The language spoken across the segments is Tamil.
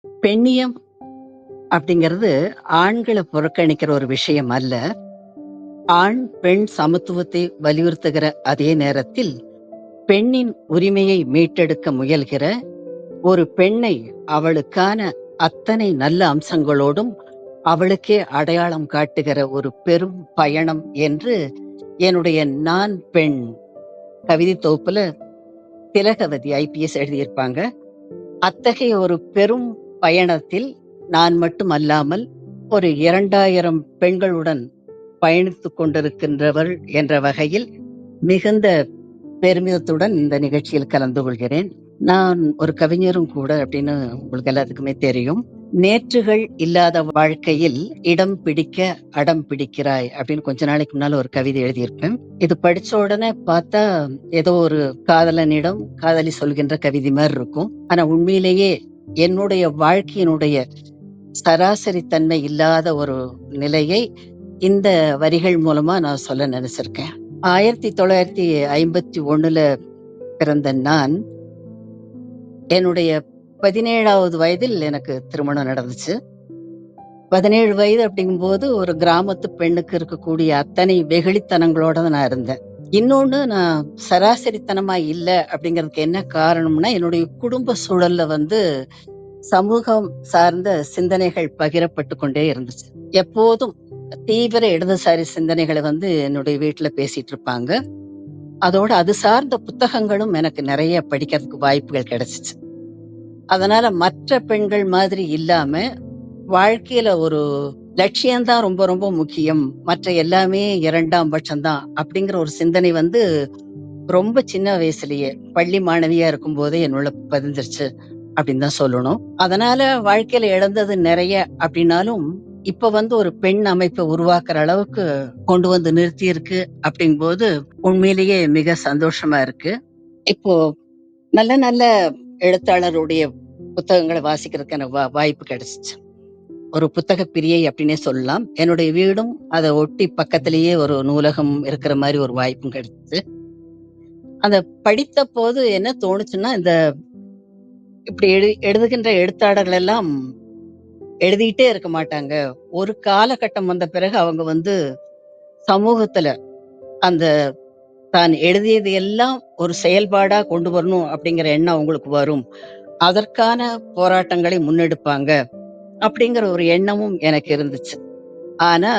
பெண்ணியம் அப்படிங்கிறது ஆண்களை புறக்கணிக்கிற ஒரு விஷயம் அல்ல. ஆண் பெண் சமத்துவத்தை வலியுறுத்துகிற அதே நேரத்தில் பெண்ணின் உரிமையை மீட்டெடுக்க முயல்கிற ஒரு பெண்ணை அவளுக்கான அத்தனை நல்ல அம்சங்களோடும் அவளுக்கே அடையாளம் காட்டுகிற ஒரு பெரும் பயணம் என்று என்னுடைய நான் பெண் கவிதை தொகுப்புல திலகவதி ஐபிஎஸ் எழுதியிருப்பாங்க. அத்தகைய ஒரு பெரும் பயணத்தில் நான் மட்டும் அல்லாமல் ஒரு 2000 பெண்களுடன் பயணித்துக் கொண்டிருக்கின்றவள் என்ற வகையில் மிகுந்த பெருமிதத்துடன் இந்த நிகழ்ச்சியில் கலந்து கொள்கிறேன். நான் ஒரு கவிஞரும் கூட அப்படின்னு உங்களுக்கு எல்லாத்துக்குமே தெரியும். நேற்றுகள் இல்லாத வாழ்க்கையில் இடம் பிடிக்க அடம் பிடிக்கிறாய் அப்படின்னு கொஞ்ச நாளைக்கு முன்னால ஒரு கவிதை எழுதியிருப்பேன். இது படிச்ச உடனே பார்த்தா ஏதோ ஒரு காதலனிடம் காதலி சொல்கின்ற கவிதை மாதிரி இருக்கும். ஆனா உண்மையிலேயே என்னுடைய வாழ்க்கையினுடைய சராசரி தன்மை இல்லாத ஒரு நிலையை இந்த வரிகள் மூலமா நான் சொல்ல நினைச்சிருக்கேன். 1951 பிறந்த நான், என்னுடைய 17வது வயதில் எனக்கு திருமணம் நடந்துச்சு. 17 வயது அப்படிங்கும்போது ஒரு கிராமத்து பெண்ணுக்கு இருக்கக்கூடிய அத்தனை வெகுளித்தனங்களோட தான் நான் இருந்தேன். இன்னொன்னு, நான் சராசரித்தனமா இல்ல அப்படிங்கிறதுக்கு என்ன காரணம்னா, என்னுடைய குடும்ப சூழல்ல சமூகம் சார்ந்த சிந்தனைகள் பகிரப்பட்டு கொண்டே இருந்துச்சு. எப்போதும் தீவிர இடதுசாரி சிந்தனைகளை என்னுடைய வீட்டுல பேசிட்டு இருப்பாங்க. அதோட அது சார்ந்த புத்தகங்களும் எனக்கு நிறைய படிக்கிறதுக்கு வாய்ப்புகள் கிடைச்சிச்சு. அதனால மற்ற பெண்கள் மாதிரி இல்லாம வாழ்க்கையில ஒரு லட்சியம்தான் ரொம்ப ரொம்ப முக்கியம், மற்ற எல்லாமே இரண்டாம் பட்சம்தான் அப்படிங்கிற ஒரு சிந்தனை ரொம்ப சின்ன வயசுலயே பள்ளி மாணவியா இருக்கும் போதே என்னுள்ள பதிஞ்சிருச்சு அப்படின்னு தான் சொல்லணும். அதனால வாழ்க்கையில இழந்தது நிறைய அப்படின்னாலும் இப்ப ஒரு பெண் அமைப்பை உருவாக்குற அளவுக்கு கொண்டு வந்து நிறுத்தி இருக்கு அப்படிங்கும்போது உண்மையிலேயே மிக சந்தோஷமா இருக்கு. இப்போ நல்ல நல்ல எழுத்தாளருடைய புத்தகங்களை வாசிக்கிறதுக்கான வாய்ப்பு கிடைச்சிச்சு. ஒரு புத்தக பிரியை அப்படின்னே சொல்லலாம். என்னுடைய வீடும் அதை ஒட்டி பக்கத்திலேயே ஒரு நூலகம் இருக்கிற மாதிரி ஒரு வாய்ப்பும் கிடைச்சிச்சு. அந்த படித்த போது என்ன தோணுச்சுன்னா, இந்த இப்படி எழுதுகின்ற எழுத்தாளர்கள் எல்லாம் எழுதிட்டே இருக்க மாட்டாங்க. ஒரு காலகட்டம் வந்த பிறகு அவங்க சமூகத்துல அந்த தான் எழுதியது எல்லாம் ஒரு செயல்பாடா கொண்டு வரணும் அப்படிங்கிற எண்ணம் அவங்களுக்கு வரும். அதற்கான போராட்டங்களை முன்னெடுப்பாங்க அப்படிங்கிற ஒரு எண்ணமும் எனக்கு இருந்துச்சு. ஆனா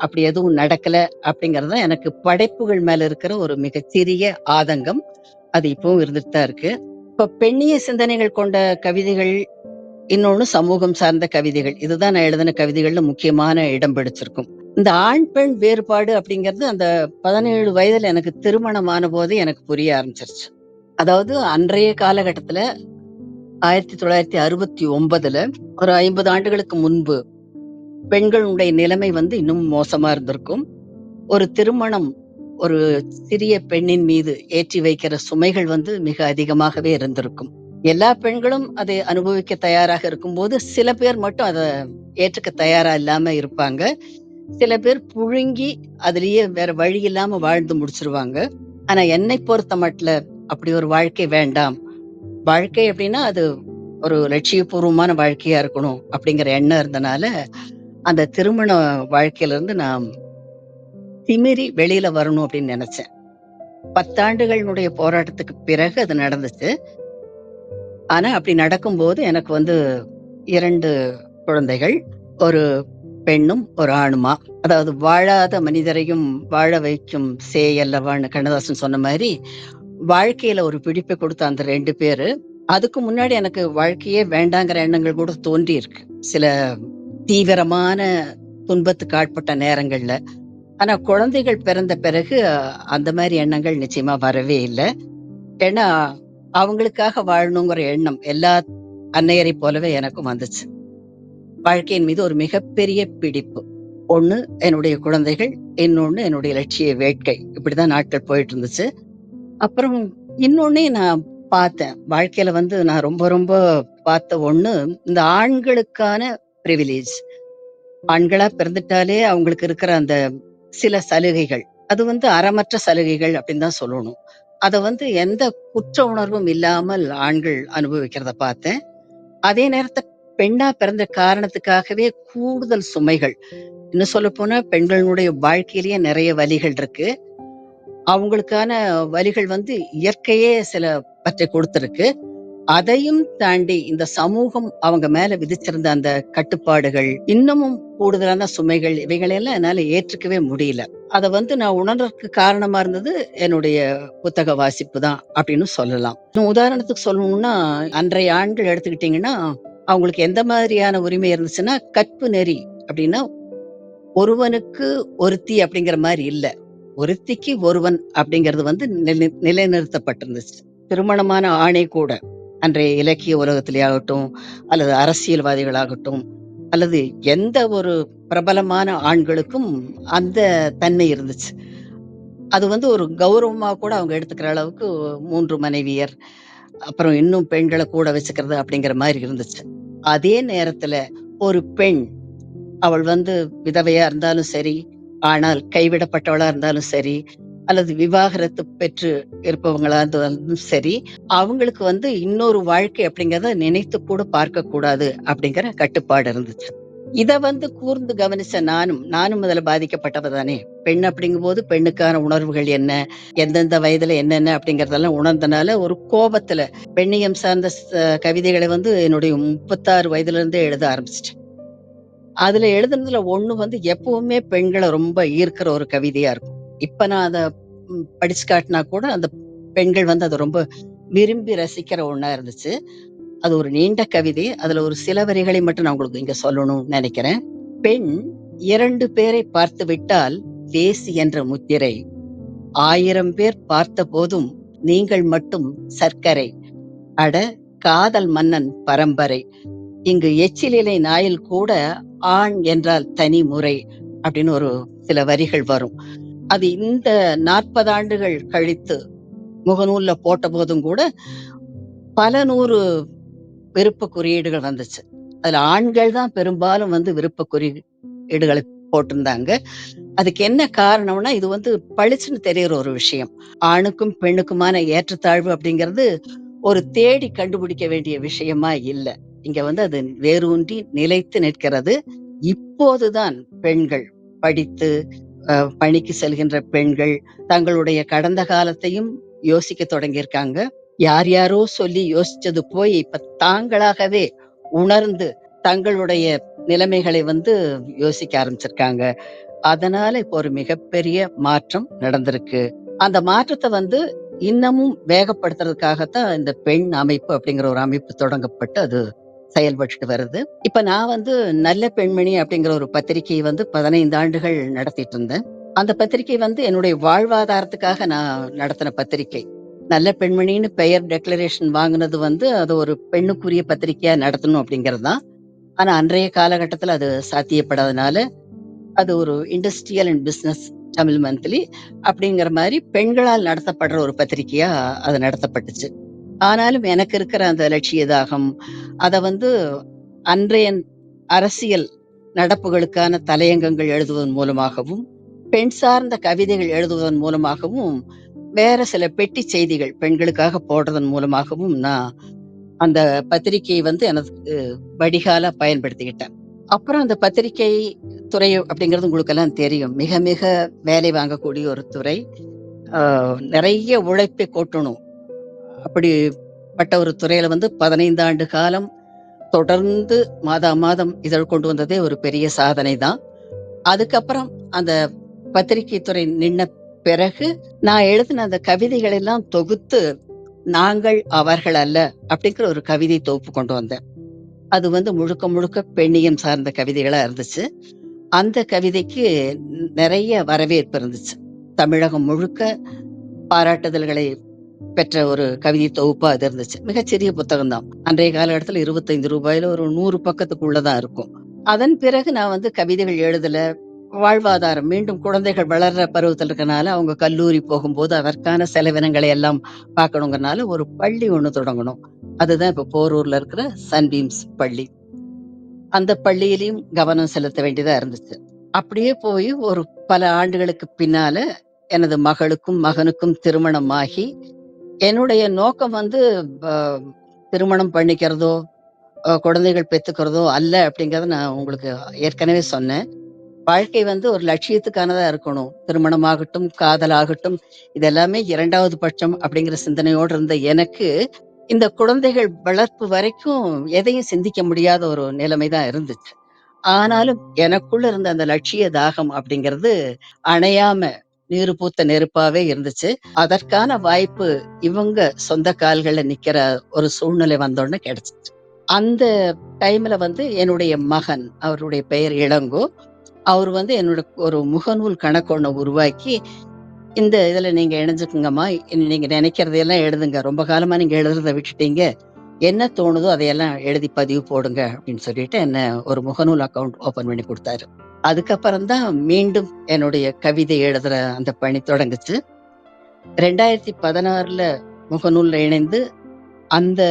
அப்படி எதுவும் நடக்கல அப்படிங்கறது எனக்கு படைப்புகள் மேல இருக்கிற ஒரு மிகச்சிறிய ஆதங்கம். அது இப்பவும் இருந்துட்டு தான் இருக்கு. இப்ப பெண்ணிய சிந்தனைகள் கொண்ட கவிதைகள், இன்னொன்னு சமூகம் சார்ந்த கவிதைகள், இதுதான் நான் எழுதின கவிதைகள்ல முக்கியமான இடம் பிடிச்சிருக்கும். இந்த ஆண் பெண் வேறுபாடு அப்படிங்கிறது அந்த 17 வயதுல எனக்கு திருமணமான போது எனக்கு புரிய ஆரம்பிச்சிருச்சு. அதாவது அன்றைய காலகட்டத்துல 1969 ஒரு 50 ஆண்டுகளுக்கு முன்பு பெண்களுடைய நிலைமை இன்னும் மோசமா இருந்திருக்கும். ஒரு திருமணம் ஒரு சிறிய பெண்ணின் மீது ஏற்றி வைக்கிற சுமைகள் மிக அதிகமாகவே இருந்திருக்கும். எல்லா பெண்களும் அதை அனுபவிக்க தயாராக இருக்கும்போது சில பேர் மட்டும் அதை ஏற்றுக்க தயாரா இல்லாம இருப்பாங்க. சில பேர் புழுங்கி அதுலயே வேற வழி இல்லாம வாழ்ந்து முடிச்சிருவாங்க. ஆனா என்னை பொறுத்த மட்டும் அப்படி ஒரு வாழ்க்கை வேண்டாம். வாழ்க்கை அப்படின்னா அது ஒரு லட்சியபூர்வமான வாழ்க்கையா இருக்கணும் அப்படிங்கிற எண்ணம் இருந்தனால அந்த திருமண வாழ்க்கையில இருந்து நான் திமிரி வெளியில வரணும் அப்படின்னு நினைச்சேன். 10 ஆண்டுகளுடைய போராட்டத்துக்கு பிறகு அது நடந்துச்சு. ஆனா அப்படி நடக்கும்போது எனக்கு 2 குழந்தைகள், ஒரு பெண்ணும் ஒரு ஆணுமா. அதாவது வாழாத மனிதரையும் வாழ வைக்கும் சேயல்லவான்னு கண்ணதாசன் சொன்ன மாதிரி வாழ்க்கையில ஒரு பிடிப்பை கொடுத்த அந்த 2 பேரு. அதுக்கு முன்னாடி எனக்கு வாழ்க்கையே வேண்டாங்கிற எண்ணங்கள் கூட தோன்றி இருக்கு, சில தீவிரமான துன்பத்துக்கு ஆட்பட்ட நேரங்கள்ல. ஆனா குழந்தைகள் பிறந்த பிறகு அந்த மாதிரி எண்ணங்கள் நிச்சயமா வரவே இல்லை. ஏன்னா அவங்களுக்காக வாழணுங்கிற எண்ணம் எல்லா அன்னையரை போலவே எனக்கும் வந்துச்சு. வாழ்க்கையின் மீது ஒரு மிகப்பெரிய பிடிப்பு. ஒண்ணு என்னுடைய குழந்தைகள், இன்னொன்னு என்னுடைய லட்சிய வேட்கை. இப்படிதான் நாட்கள் போயிட்டு இருந்துச்சு. அப்புறம் இன்னொன்னே நான் பார்த்தேன் வாழ்க்கையில. நான் ரொம்ப ரொம்ப பார்த்த ஒண்ணு, இந்த ஆண்களுக்கான பிரிவிலேஜ். ஆண்களா பிறந்துட்டாலே அவங்களுக்கு இருக்கிற அந்த சில சலுகைகள், அது அறமற்ற சலுகைகள் அப்படின்னு தான் சொல்லணும். அத எந்த குற்ற உணர்வும் இல்லாமல் ஆண்கள் அனுபவிக்கிறத பார்த்தேன். அதே நேரத்தை பெண்ணா பிறந்த காரணத்துக்காகவே கூடுதல் சுமைகள். இன்னும் சொல்லப்போனா பெண்களுடைய வாழ்க்கையிலேயே நிறைய வலிகள் இருக்கு. அவங்களுக்கான வலிகள் இயற்கையே சிலவற்றை கொடுத்திருக்கு. அதையும் தாண்டி இந்த சமூகம் அவங்க மேல விதிச்சிருந்த அந்த கட்டுப்பாடுகள், இன்னமும் கூடுதலான சுமைகள், இவைகளெல்லாம் என்னால ஏற்றுக்கவே முடியல. அத நான் உணர்றதுக்கு காரணமா இருந்தது என்னுடைய புத்தக வாசிப்பு தான் அப்படின்னு சொல்லலாம். இன்னும் உதாரணத்துக்கு சொல்லணும்னா, அன்றைய ஆண்கள் எடுத்துக்கிட்டீங்கன்னா, அவங்களுக்கு எந்த மாதிரியான உரிமை இருந்துச்சுன்னா, கற்பு நெறி அப்படின்னா, ஒருவனுக்கு ஒருத்தி அப்படிங்கிற மாரி இல்ல. ஒருத்திக்கு ஒருவன் அப்படிங்கிறது நிலைநிறுத்தப்பட்டிருந்துச்சு. திருமணமான ஆணை கூட அன்றைய இலக்கிய உலகத்திலே ஆகட்டும், அல்லது அரசியல்வாதிகளாகட்டும், அல்லது எந்த ஒரு பிரபலமான ஆண்களுக்கும் அந்த தன்மை இருந்துச்சு. அது ஒரு கௌரவமா கூட அவங்க எடுத்துக்கிற அளவுக்கு 3 மனைவியர், அப்புறம் இன்னும் பெண்கள கூட வச்சுக்கிறது அப்படிங்கிற மாரி இருந்துச்சு. அதே நேரத்துல ஒரு பெண், அவள் விதவையா இருந்தாலும் சரி, ஆனால் கைவிடப்பட்டவளா இருந்தாலும் சரி, அல்லது விவாகரத்து பெற்று இருப்பவங்களா இருந்தாலும் சரி, அவங்களுக்கு இன்னொரு வாழ்க்கை அப்படிங்கிறத நினைத்து கூட பார்க்க கூடாது அப்படிங்கிற கட்டுப்பாடு இருந்துச்சு. இத கூர்ந்து கவனிச்ச நானும் அதுல பாதிக்கப்பட்டவ தானே. பெண் அப்படிங்கும்போது பெண்ணுக்கான உணர்வுகள் என்ன? எந்தெந்த வயதுல என்னென்ன அப்படிங்கிறதெல்லாம் உணர்ந்தனால ஒரு கோபத்துல பெண்ணியம் சார்ந்த கவிதைகளை என்னுடைய 36 வயதுல இருந்தே எழுத ஆரம்பிச்சுட்டேன். அதுல எழுதுனதுல ஒண்ணு எப்பவுமே பெண்கள ரொம்ப ஈர்க்கிற ஒரு கவிதையா இருக்கும். இப்ப நான் அத படிச்சு காட்டினா கூட அந்த பெண்கள் அத ரொம்ப விரும்பி ரசிக்கிற ஒண்ணா இருந்துச்சு. அது ஒரு நீண்ட கவிதை. அதுல ஒரு சில வரிகளை மட்டும் நான் உங்களுக்கு இங்க சொல்லணும்னு நினைக்கிறேன். பெண் 2 பேரை பார்த்து விட்டால் வேசி என்ற முத்திரை. 1000 பேர் பார்த்த போதும் நீங்கள் மட்டும் சர்க்கரை. அட காதல் மன்னன் பரம்பரை. இங்கு எச்சிலிலை நாயில் கூட ஆண் என்றால் தனி முறை அப்படின்னு ஒரு சில வரிகள் வரும். அது இந்த 40 ஆண்டுகள் கழித்து முகநூல்ல போட்ட போதும் கூட பல 100 விருப்ப குறியீடுகள் வந்துச்சு. அதுல ஆண்கள் தான் பெரும்பாலும் விருப்ப குறியீடுகளை போட்டிருந்தாங்க. அதுக்கு என்ன காரணம்னா, இது பளிச்சுன்னு தெரியுற ஒரு விஷயம். ஆணுக்கும் பெண்ணுக்குமான ஏற்றத்தாழ்வு அப்படிங்கிறது ஒரு தேடி கண்டுபிடிக்க வேண்டிய விஷயமா இல்ல. இங்க அது வேரூன்றி நிலைத்து நிற்கிறது. இப்போதுதான் பெண்கள் படித்து பணிக்கு செல்கின்ற பெண்கள் தங்களுடைய கடந்த காலத்தையும் யோசிக்க தொடங்கியிருக்காங்க. யார் யாரோ சொல்லி யோசிச்சது போய் இப்ப தாங்களாகவே உணர்ந்து தங்களுடைய நிலைமைகளை யோசிக்க ஆரம்பிச்சிருக்காங்க. அதனால இப்போ ஒரு மிகப்பெரிய மாற்றம் நடந்திருக்கு. அந்த மாற்றத்தை இன்னமும் வேகப்படுத்துறதுக்காகத்தான் இந்த பெண் அமைப்பு அப்படிங்கிற ஒரு அமைப்பு தொடங்கப்பட்டு அது செயல்பட்டு வருது. இப்ப நான் நல்ல பெண்மணி அப்படிங்கிற ஒரு பத்திரிகையை 15 ஆண்டுகள் நடத்திட்டு இருந்தேன். அந்த பத்திரிகை என்னுடைய வாழ்வாதாரத்துக்காக நான் நடத்தின பத்திரிகை. நல்ல பெண்மணின்னு பெயர் டெக்ளரேஷன் வாங்குனது அது ஒரு பெண்ணுக்குரிய பத்திரிகையா நடத்தணும் அப்படிங்கிறது தான். ஆனா அன்றைய காலகட்டத்துல அது சாத்தியப்படாதனால அது ஒரு industrial and business Tamil monthly அப்படிங்கிற மாதிரி பெண்களால் நடத்தப்படுற ஒரு பத்திரிகையா அது நடத்தப்பட்டுச்சு. ஆனாலும் எனக்கு இருக்கிற அந்த லட்சிய தாகம் அத அன்றைய அரசியல் நடப்புகளுக்கான தலையங்கங்கள் எழுதுவதன் மூலமாகவும், பெண் சார்ந்த கவிதைகள் எழுதுவதன் மூலமாகவும், வேற சில பெட்டி செய்திகள் பெண்களுக்காக போடுறதன் மூலமாகவும் நான் அந்த பத்திரிகையை எனக்கு வடிகாலா பயன்படுத்திக்கிட்டேன். அப்புறம் அந்த பத்திரிகை துறை அப்படிங்கிறது உங்களுக்கு எல்லாம் தெரியும். மிக மிக வேலை வாங்கக்கூடிய ஒரு துறை. நிறைய உழைப்பை கொட்டணும். அப்படிப்பட்ட ஒரு துறையில 15 ஆண்டு காலம் தொடர்ந்து மாதா மாதம் இதழ் கொண்டு வந்ததே ஒரு பெரிய சாதனை தான். அதுக்கப்புறம் அந்த பத்திரிகை துறை நின்ன பிறகு நான் எழுதின அந்த கவிதைகள் எல்லாம் தொகுத்து நாங்கள் அவர்கள் அல்ல அப்படிங்கிற ஒரு கவிதை தொகுப்பு கொண்டு வந்தேன். அது முழுக்க முழுக்க பெண்ணியம் சார்ந்த கவிதைகளா இருந்துச்சு. அந்த கவிதைக்கு நிறைய வரவேற்பு இருந்துச்சு. தமிழகம் முழுக்க பாராட்டுதல்களை பெற்ற ஒரு கவிதை தொகுப்பா அது இருந்துச்சு. மிகச்சிறிய புத்தகம் தான். அன்றைய காலகட்டத்துல ரூ. 25 ஒரு 100 பக்கத்துக்குள்ளதான் இருக்கும். அதன் பிறகு நான் கவிதைகள் எழுதல. வாழ்வாதாரம் மீண்டும் குழந்தைகள் வளர்ற பருவத்தில் இருக்கனால அவங்க கல்லூரி போகும்போது அதற்கான செலவினங்களை எல்லாம் பார்க்கணுங்கிறனால ஒரு பள்ளி ஒண்ணு தொடங்கணும். அதுதான் இப்ப போரூர்ல இருக்கிற சன்பீம்ஸ் பள்ளி. அந்த பள்ளியிலயும் கவனம் செலுத்த வேண்டியதா இருந்துச்சு. அப்படியே போய் ஒரு பல ஆண்டுகளுக்கு பின்னால எனது மகளுக்கும் மகனுக்கும் திருமணமாகி என்னுடைய நோக்கம் திருமணம் பண்ணிக்கிறதோ குழந்தைகள் பெத்துக்கிறதோ அல்ல அப்படிங்கிறத நான் உங்களுக்கு ஏற்கனவே சொன்னேன். வாழ்க்கை வந்து ஒரு லட்சியத்துக்கானதா இருக்கணும். திருமணமாகட்டும், காதலாகட்டும், இது எல்லாமே 2வது பட்சம் அப்படிங்கிற சிந்தனையோடு இருந்த எனக்கு, இந்த குழந்தைகள் வளர்ப்பு வரைக்கும் எதையும் சிந்திக்க முடியாத ஒரு நிலைமை தான் இருந்துச்சு. ஆனாலும் எனக்குள்ள இருந்த அந்த லட்சிய தாகம் அப்படிங்கிறது அணையாம நீறு பூத்த நெருப்பாவே இருந்துச்சு. அதற்கான வாய்ப்பு இவங்க சொந்த கால்கள்ல நிக்கிற ஒரு சூழ்நிலை வந்தோனே கிடைச்சுச்சு. அந்த டைம்ல வந்து என்னுடைய மகன், அவருடைய பெயர் இளங்கோ. அவரு வந்து என்னோட ஒரு முகநூல் கணக்கு ஒண்ண உருவாக்கி, "இந்த இதுல நீங்க இணைஞ்சுக்குங்கம்மா. நீங்க நினைக்கிறதையெல்லாம் எழுதுங்க. ரொம்ப காலமா நீங்க எழுதுறத விட்டுட்டீங்க. என்ன தோணுதோ அதையெல்லாம் எழுதி பதிவு போடுங்க" அப்படின்னு சொல்லிட்டு என்ன ஒரு முகநூல் அக்கவுண்ட் ஓப்பன் பண்ணி குடுத்தாரு. அதுக்கப்புறம் தான் மீண்டும் என்னுடைய கவிதை எழுதுற அந்த பணி தொடங்குச்சு. 2016ல முகநூல்ல இணைந்து, அந்த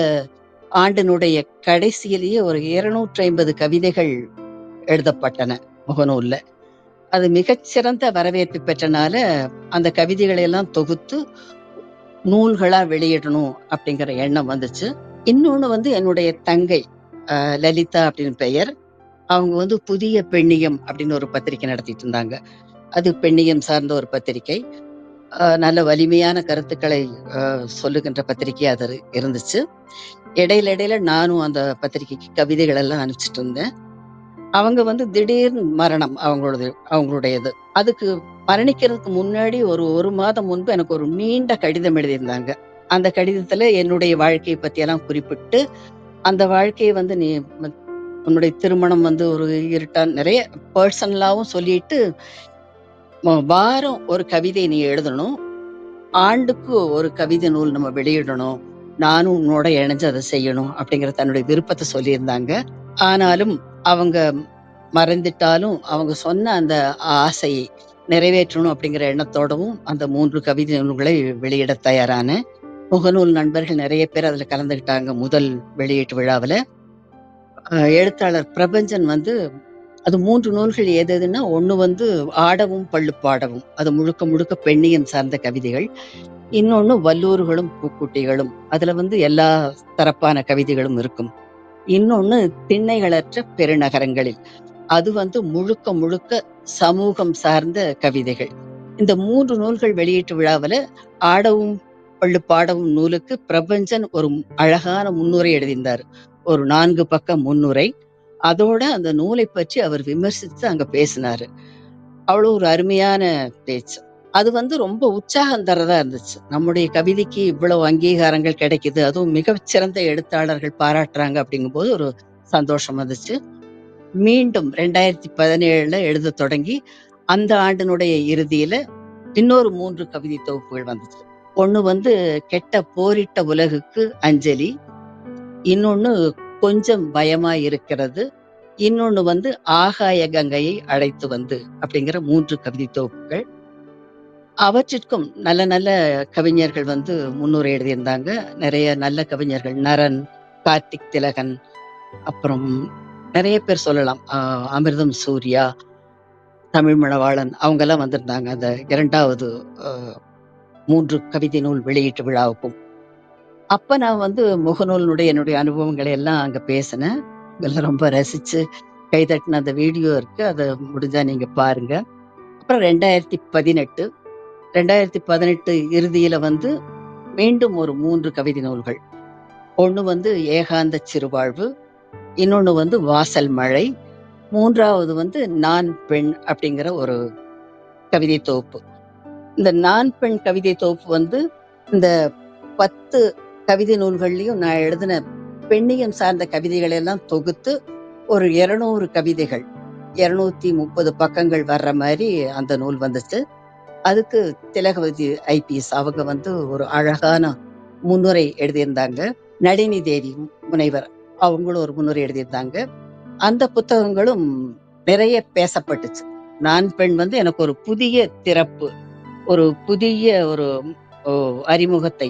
ஆண்டினுடைய கடைசியிலேயே ஒரு 250 கவிதைகள் எழுதப்பட்டன முகநூல்ல. அது மிகச்சிறந்த வரவேற்பு பெற்றனால, அந்த கவிதைகளை எல்லாம் தொகுத்து நூல்களா வெளியிடணும் அப்படிங்கிற எண்ணம் வந்துச்சு. இன்னொன்னு வந்து என்னுடைய தங்கை லலிதா அப்படின்னு பெயர். அவங்க வந்து புதிய பெண்ணியம் அப்படின்னு ஒரு பத்திரிக்கை நடத்திட்டு இருந்தாங்க. அது பெண்ணியம் சார்ந்த ஒரு பத்திரிக்கை. நல்ல வலிமையான கருத்துக்களை சொல்லுகின்ற பத்திரிக்கையா அது இருந்துச்சு. இடையில இடையில நானும் அந்த பத்திரிக்கைக்கு கவிதைகள் எல்லாம் அனுப்பிச்சுட்டு இருந்தேன். அவங்க வந்து திடீர்னு மரணம் அவங்களுடையது. அதுக்கு மரணிக்கிறதுக்கு முன்னாடி ஒரு மாதம் முன்பு எனக்கு ஒரு நீண்ட கடிதம் எழுதியிருந்தாங்க. அந்த கடிதத்துல என்னுடைய வாழ்க்கைய பத்தியெல்லாம் குறிப்பிட்டு, அந்த வாழ்க்கைய வந்து நீ உன்னுடைய திருமணம் வந்து ஒரு நிறைய பெர்சனலாவும் சொல்லிட்டு, வாரம் ஒரு கவிதை நீ எழுதணும். ஆண்டுக்கு ஒரு கவிதை நூல் நம்ம வெளியிடணும். நானும் உன்னோட இணைஞ்சு அத செய்யணும் அப்படிங்கிற தன்னுடைய விருப்பத்த சொல்லியிருந்தாங்க. ஆனாலும் அவங்க மறைந்துட்டாலும், அவங்க சொன்ன அந்த ஆசையை நிறைவேற்றணும் அப்படிங்கிற எண்ணத்தோடவும் அந்த 3 கவிதை நூல்களை வெளியிட தயாரானேன். முகநூல் நண்பர்கள் நெறைய பேர் அதுல கலந்துக்கிட்டாங்க முதல் வெளியீட்டு விழாவுல. எழுத்தாளர் பிரபஞ்சன் வந்து அது 3 நூல்கள் எதுன்னா, ஒண்ணு வந்து ஆடவும் பள்ளு பாடவும். அது முழுக்க முழுக்க பெண்ணியம் சார்ந்த கவிதைகள். இன்னொன்னு வல்லூறுகளும் பூக்குட்டிகளும். அதுல வந்து எல்லா தரப்பான கவிதைகளும் இருக்கும். இன்னொன்னு திண்ணைகளற்ற பெருநகரங்களில். அது வந்து முழுக்க முழுக்க சமூகம் சார்ந்த கவிதைகள். இந்த 3 நூல்கள் வெளியீட்டு விழாவுல ஆடவும் பள்ளு பாடவும் நூலுக்கு பிரபஞ்சன் ஒரு அழகான முன்னுரை எழுதியிருந்தாரு. ஒரு 4 பக்க முன்னுரை. அதோட அந்த நூலை பற்றி அவர் விமர்சித்து அங்க பேசினாரு. அவ்வளவு ஒரு அருமையான பேச்சு. அது வந்து ரொம்ப உற்சாகம் தர்றதா இருந்துச்சு. நம்முடைய கவிதைக்கு இவ்வளவு அங்கீகாரங்கள் கிடைக்குது. அதுவும் மிகச்சிறந்த எழுத்தாளர்கள் பாராட்டுறாங்க அப்படிங்கும்போது ஒரு சந்தோஷம் வந்துச்சு. மீண்டும் 2017ல எழுதத் தொடங்கி, அந்த ஆண்டினுடைய இறுதியில இன்னொரு 3 கவிதை தொகுப்புகள் வந்துச்சு. ஒண்ணு வந்து கெட்ட போரிட்ட உலகுக்கு அஞ்சலி. இன்னொன்னு கொஞ்சம் பயமாய் இருக்கிறது. இன்னொன்னு வந்து ஆகாய கங்கையை அழைத்து வந்து அப்படிங்கிற 3 கவிதை தொகுப்புகள். அவற்றிற்கும் நல்ல நல்ல கவிஞர்கள் வந்து முன்னுரை எழுதியிருந்தாங்க. நிறைய நல்ல கவிஞர்கள் நரன், கார்த்திக் திலகன், அப்புறம் நிறைய பேர் சொல்லலாம். அமிர்தம் சூர்யா, தமிழ் மணவாளன் அவங்கெல்லாம் வந்திருந்தாங்க. அந்த 2வது அ 3 கவிதை நூல் வெளியீட்டு விழாவுக்கும். அப்ப நான் வந்து முகநூலினுடைய என்னுடைய அனுபவங்களை எல்லாம் அங்க பேசினேன். எல்லாம் ரொம்ப ரசிச்சு கைதட்டின அந்த வீடியோ இருக்கு. அத முடிஞ்சா நீங்க பாருங்க. அப்புறம் 2018 இறுதியில வந்து மீண்டும் ஒரு 3 கவிதை நூல்கள். ஒண்ணு வந்து ஏகாந்த சிறுவாழ்வு, இன்னொன்னு வந்து வாசல் மழை, 3வது வந்து நான் பெண் அப்படிங்கிற ஒரு கவிதை தொகுப்பு. இந்த நான் பெண் கவிதை தொகுப்பு வந்து இந்த 10 கவிதை நூல்கள்லயும் நான் எழுதின பெண்ணியம் சார்ந்த கவிதைகளை எல்லாம் தொகுத்து ஒரு 200 கவிதைகள், 230 பக்கங்கள் வர்ற மாதிரி அந்த நூல் வந்துச்சு. அதுக்கு திலகவதி ஐபிஎஸ் அவங்க வந்து ஒரு அழகான முன்னுரை எழுதியிருந்தாங்க. நளினி தேவி முனைவர் அவங்களும் ஒரு முன்னுரை எழுதியிருந்தாங்க. அந்த புத்தகங்களும் நிறைய பேசப்பட்டுச்சு. நான் பெண் வந்து எனக்கு ஒரு புதிய திறப்பு, ஒரு புதிய ஒரு அறிமுகத்தை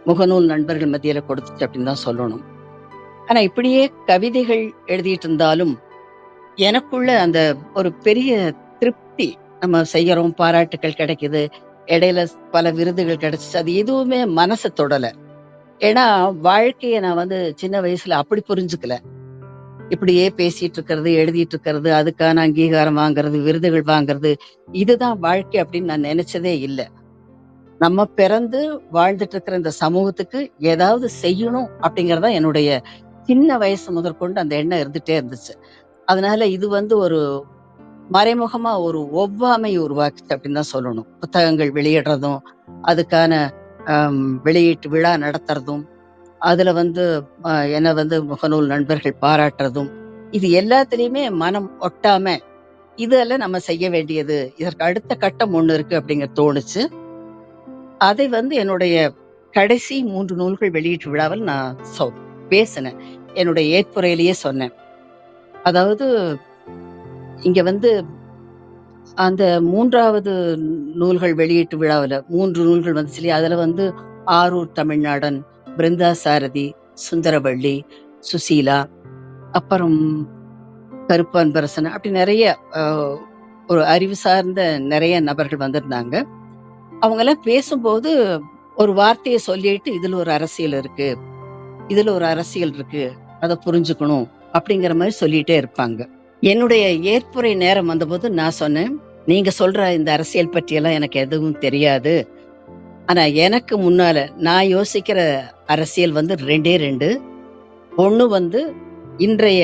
முகநூல் நண்பர்கள் மத்தியில கொடுத்துச்சு அப்படின்னு தான் சொல்லணும். ஆனா இப்படியே கவிதைகள் எழுதிட்டு இருந்தாலும் எனக்குள்ள அந்த ஒரு பெரிய திருப்தி, நம்ம செய்யறோம், பாராட்டுக்கள் கிடைக்குது, இடையில பல விருதுகள் கிடைச்சுச்சு. அது எதுவுமே மனச தொடல. ஏன்னா, வாழ்க்கைய நான் வந்து சின்ன வயசுல அப்படி புரிஞ்சுக்கல. இப்படியே பேசிட்டு இருக்கிறது, எழுதிட்டு இருக்கிறது, அதுக்கான அங்கீகாரம் வாங்குறது, விருதுகள் வாங்குறது, இதுதான் வாழ்க்கை அப்படின்னு நான் நெனச்சதே இல்ல. நம்ம பிறந்து வாழ்ந்துட்டு இருக்கிற இந்த சமூகத்துக்கு ஏதாவது செய்யணும் அப்படிங்கிறது தான் என்னுடைய சின்ன வயசு முதற்கொண்டு அந்த எண்ணம் இருந்துட்டே இருந்துச்சு. அதனால இது வந்து ஒரு மறைமுகமா ஒரு ஒவ்வாமை உருவாக்குச்சு அப்படின்னு தான் சொல்லணும். புத்தகங்கள் வெளியிடுறதும், அதுக்கான வெளியீட்டு விழா நடத்துறதும், அதுல வந்து என்ன வந்து முகநூல் நண்பர்கள் பாராட்டுறதும், இது எல்லாத்துலயுமே மனம் ஒட்டாம, இதெல்லாம் நம்ம செய்ய வேண்டியது. இதற்கு அடுத்த கட்டம் ஒண்ணு இருக்கு அப்படிங்கிறது தோணுச்சு. அதை வந்து என்னுடைய கடைசி 3 நூல்கள் வெளியீட்டு விழாவில் நான் பேசினேன். என்னுடைய ஏற்புரையிலேயே சொன்னேன். அதாவது இங்க வந்து அந்த 3வது நூல்கள் வெளியீட்டு விழாவுல 3 நூல்கள் வந்துச்சு இல்லையா? அதுல வந்து ஆரூர் தமிழ்நாடன், பிருந்தா சாரதி, சுந்தரவள்ளி, சுசீலா, அப்புறம் கருப்பன்பரசன் அப்படி நெறைய அ ஒரு அறிவு சார்ந்த நெறைய நபர்கள் வந்திருந்தாங்க. அவங்கலாம் பேசும்போது ஒரு வார்த்தைய சொல்லிட்டு, "இதுல ஒரு அரசியல் இருக்கு. இதுல ஒரு அரசியல் இருக்கு. அத புரிஞ்சுக்கணும்." அப்படிங்கிற மாரி சொல்லிட்டே இருப்பாங்க. என்னுடைய ஏற்புரை நேரம் வந்தபோது நான் சொன்னேன், "நீங்க சொல்ற இந்த அரசியல் பற்றியெல்லாம் எனக்கு எதுவும் தெரியாது. ஆனா எனக்கு முன்னால நான் யோசிக்கிற அரசியல் வந்து 2டே 2. ஒண்ணு வந்து இன்றைய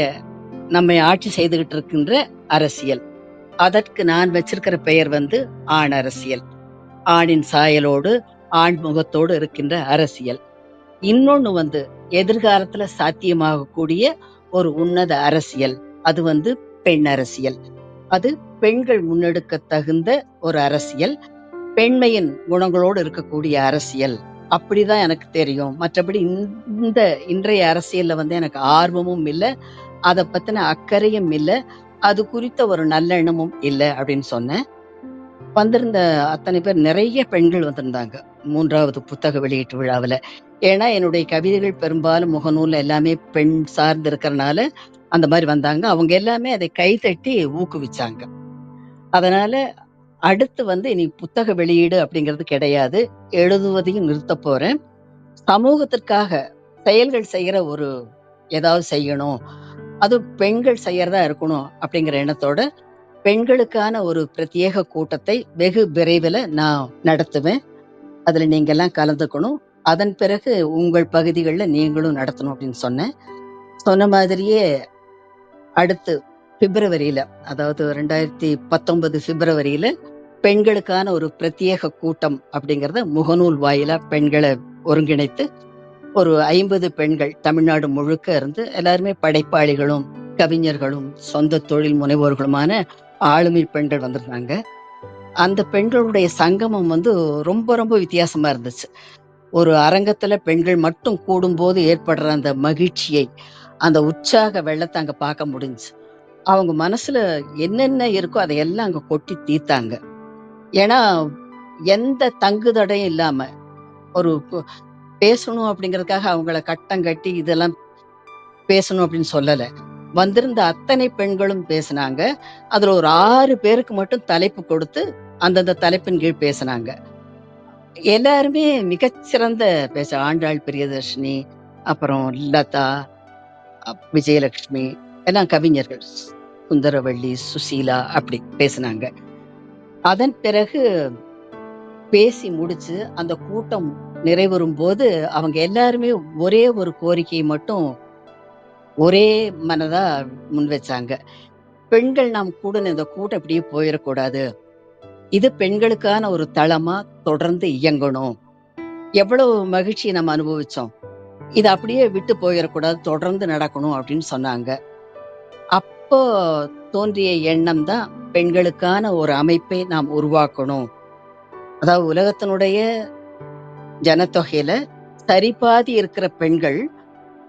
நம்மை ஆட்சி செய்துகிட்டு இருக்கின்ற அரசியல். அதற்கு நான் வச்சிருக்கிற பெயர் வந்து ஆண் அரசியல். ஆணின் சாயலோடு, ஆண் முகத்தோடு இருக்கின்ற அரசியல். இன்னொன்னு வந்து எதிர்காலத்துல சாத்தியமாகக்கூடிய ஒரு உன்னத அரசியல். அது வந்து பெண் அரசியல். அது பெண்கள் முன்னெடுக்க தகுந்த ஒரு அரசியல். பெண்மையின் குணங்களோடு இருக்கக்கூடிய அரசியல். அப்படிதான் எனக்கு தெரியும். மற்றபடி இந்த இன்றைய அரசியல்ல வந்து எனக்கு ஆர்வமும் இல்ல. அத பத்தின அக்கறையும் இல்ல. அது குறித்த ஒரு நல்லெண்ணமும் இல்ல அப்படின்னு சொன்னேன். வந்திருந்த அத்தனை பேர் நிறைய பெண்கள் வந்திருந்தாங்க. 3வது புத்தக வெளியீட்டு விழாவுல. ஏன்னா, என்னுடைய கவிதைகள் பெரும்பாலும் முகநூல்ல எல்லாமே பெண் சார்ந்து இருக்கறனால, அந்த மாரி வந்தாங்க. அவங்க எல்லாமே அதை கைதட்டி ஊக்குவிச்சாங்க. அதனால அடுத்து வந்து இனி புத்தக வெளியீடு அப்படிங்கிறது கிடையாது. எழுதுவதையும் நிறுத்தப் போறேன். சமூகத்திற்காக செயல்கள் செய்யற ஒரு ஏதாவது செய்யணும். அதுவும் பெண்கள் செய்யறதா இருக்கணும் அப்படிங்கிற எண்ணத்தோட, பெண்களுக்கான ஒரு பிரத்யேக கூட்டத்தை வெகு விரைவில நான் நடத்துவேன். அதுல நீங்கலாம் கலந்துக்கணும். அதன் பிறகு உங்கள் பகுதிகள்ல நீங்களும் நடத்தணும் அப்படின்னு சொன்னேன். சொன்ன மாதிரியே அடுத்து பிப்ரவரியில, அதாவது 2019 பிப்ரவரியில பெண்களுக்கான ஒரு பிரத்யேக கூட்டம் அப்படிங்கிறத முகநூல் வாயிலா பெண்கள ஒருங்கிணைத்து, ஒரு 50 பெண்கள் தமிழ்நாடு முழுக்க இருந்து எல்லாருமே படைப்பாளிகளும், கவிஞர்களும், சொந்த தொழில் முனைவோர்களுமான ஆளுமை பெண்கள் வந்திருந்தாங்க. அந்த பெண்களுடைய சங்கமம் வந்து ரொம்ப ரொம்ப வித்தியாசமா இருந்துச்சு. ஒரு அரங்கத்துல பெண்கள் மட்டும் கூடும்போது ஏற்படுற அந்த மகிழ்ச்சியை, அந்த உற்சாக வெள்ளத்த அங்க பார்க்க முடிஞ்சுச்சு. அவங்க மனசுல என்னென்ன இருக்கோ அதையெல்லாம் அங்க கொட்டி தீர்த்தாங்க. ஏன்னா, எந்த தங்கு தடையும் இல்லாம, ஒரு பேசணும் அப்படிங்கிறதுக்காக அவங்கள கட்டங்கட்டி இதெல்லாம் பேசணும் அப்படின்னு சொல்லல. வந்திருந்த அத்தனை பெண்களும் பேசுனாங்க. அதுல ஒரு 6 பேருக்கு மட்டும் தலைப்பு கொடுத்து, அந்தந்த தலைப்பின் கீழ் பேசுனாங்க. எல்லாருமே மிகச்சிறந்த ஆண்டாள் பிரியதர்ஷினி, அப்புறம் லதா, விஜயலட்சுமி எல்லாம் கவிஞர்கள். சுந்தரவள்ளி, சுசீலா அப்படி பேசுனாங்க. அதன் பிறகு பேசி முடிச்சு, அந்த கூட்டம் நிறைவுறும்போது, அவங்க எல்லாருமே ஒரே ஒரு கோரிக்கையை மட்டும் ஒரே மனதா முன்வச்சாங்க. பெண்கள் நாம் கூடுன இந்த கூட்டம் இப்படியே போயிறக்கூடாது. இது பெண்களுக்கான ஒரு தளமா தொடர்ந்து இயங்கணும். எவ்வளவு மகிழ்ச்சிய நம்ம அனுபவிச்சோம். இத அப்படியே விட்டு போயிறக்கூடாது. தொடர்ந்து நடக்கணும் அப்படின்னு சொன்னாங்க. அப்போ தோன்றிய எண்ணம் தான் பெண்களுக்கான ஒரு அமைப்பை நாம் உருவாக்கணும். அதாவது உலகத்தினுடைய ஜனத்தொகையில சரிபாதி இருக்கிற பெண்கள்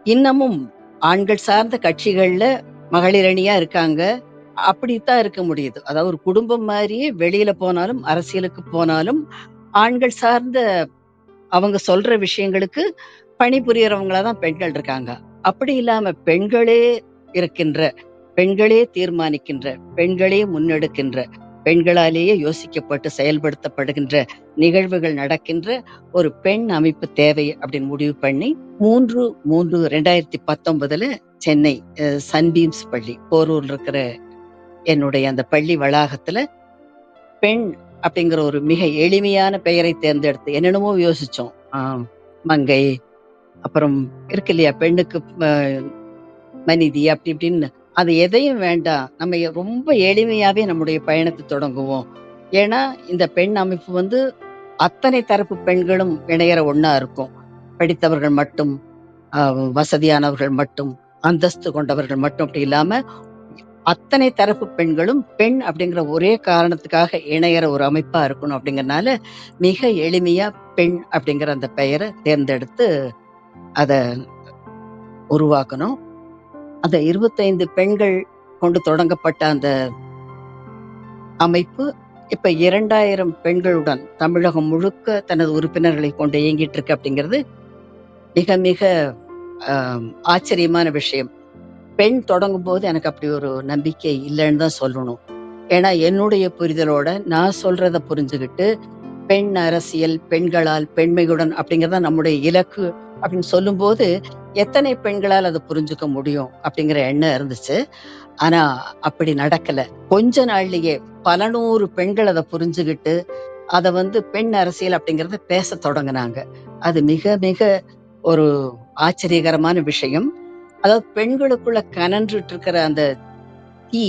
இன்னமும் ஆண்கள் சார்ந்த கட்சிகள்ல மகளிர் அணியா இருக்காங்க. அப்படித்தான் இருக்க முடியுது. அதாவது ஒரு குடும்பம் மாரியே வெளியில போனாலும், அரசியலுக்கு போனாலும், ஆண்கள் சார்ந்த அவங்க சொல்ற விஷயங்களுக்கு பணிபுரியறவங்களா தான் பெண்கள் இருக்காங்க. அப்படி இல்லாம பெண்களே இருக்கின்ற, பெண்களே தீர்மானிக்கின்ற, பெண்களே முன்னெடுக்கின்ற, பெண்களாலேயே யோசிக்கப்பட்டு செயல்படுத்தப்படுகின்ற நிகழ்வுகள் நடக்கின்ற ஒரு பெண் அமைப்பு தேவை அப்படின்னு முடிவு பண்ணி 3/3/2019 சென்னை சன்பீம்ஸ் பள்ளி போரூர்ல இருக்கிற என்னுடைய அந்த பள்ளி வளாகத்துல பெண் அப்படிங்கிற ஒரு மிக எளிமையான பெயரை தேர்ந்தெடுத்து என்னென்னமோ யோசிச்சோம். மங்கை, அப்புறம் இருக்கு இல்லையா பெண்ணுக்கு மனிதி அப்படி இப்படின்னு. அது எதையும் வேண்டாம். நம்ம ரொம்ப எளிமையாவே நம்முடைய பயணத்தை தொடங்குவோம். ஏன்னா இந்த பெண் அமைப்பு வந்து அத்தனை தரப்பு பெண்களும் இணையற ஒண்ணா இருக்கும். படித்தவர்கள் மட்டும், வசதியானவர்கள் மட்டும், அந்தஸ்து கொண்டவர்கள் மட்டும் அப்படி இல்லாம அத்தனை தரப்பு பெண்களும் பெண் அப்படிங்கிற ஒரே காரணத்துக்காக இணையற ஒரு அமைப்பா இருக்கணும் அப்படிங்கறனால மிக எளிமையா பெண் அப்படிங்கிற அந்த பெயரை தேர்ந்தெடுத்து அத உருவாக்கணும். அந்த 25 பெண்கள் கொண்டு தொடங்கப்பட்ட அந்த அமைப்பு இப்ப 2000 பெண்களுடன் தமிழகம் முழுக்க தனது உறுப்பினர்களை கொண்டு இயங்கிட்டு இருக்கு அப்படிங்கிறது மிக மிக ஆச்சரியமான விஷயம். பெண் தொடங்கும் போது எனக்கு அப்படி ஒரு நம்பிக்கை இல்லைன்னு தான் சொல்லணும். ஏன்னா என்னுடைய புரிதலோட நான் சொல்றத புரிஞ்சுகிட்டு பெண் அரசியல், பெண்களால், பெண்மையுடன் அப்படிங்கறத நம்முடைய இலக்கு அப்படின்னு சொல்லும் போது எத்தனை பெண்களால் அதை புரிஞ்சுக்க முடியும் அப்படிங்கிற எண்ணம் இருந்துச்சு. ஆனா அப்படி நடக்கல. கொஞ்ச நாள்லயே பல 100 பெண்கள் அதை புரிஞ்சுகிட்டு அத பெண் அரசியல் அப்படிங்கறத பேச தொடங்கினாங்க. அது மிக மிக ஒரு ஆச்சரியகரமான விஷயம். அதாவது பெண்களுக்குள்ள கனன்றுட்டு இருக்கிற அந்த தீ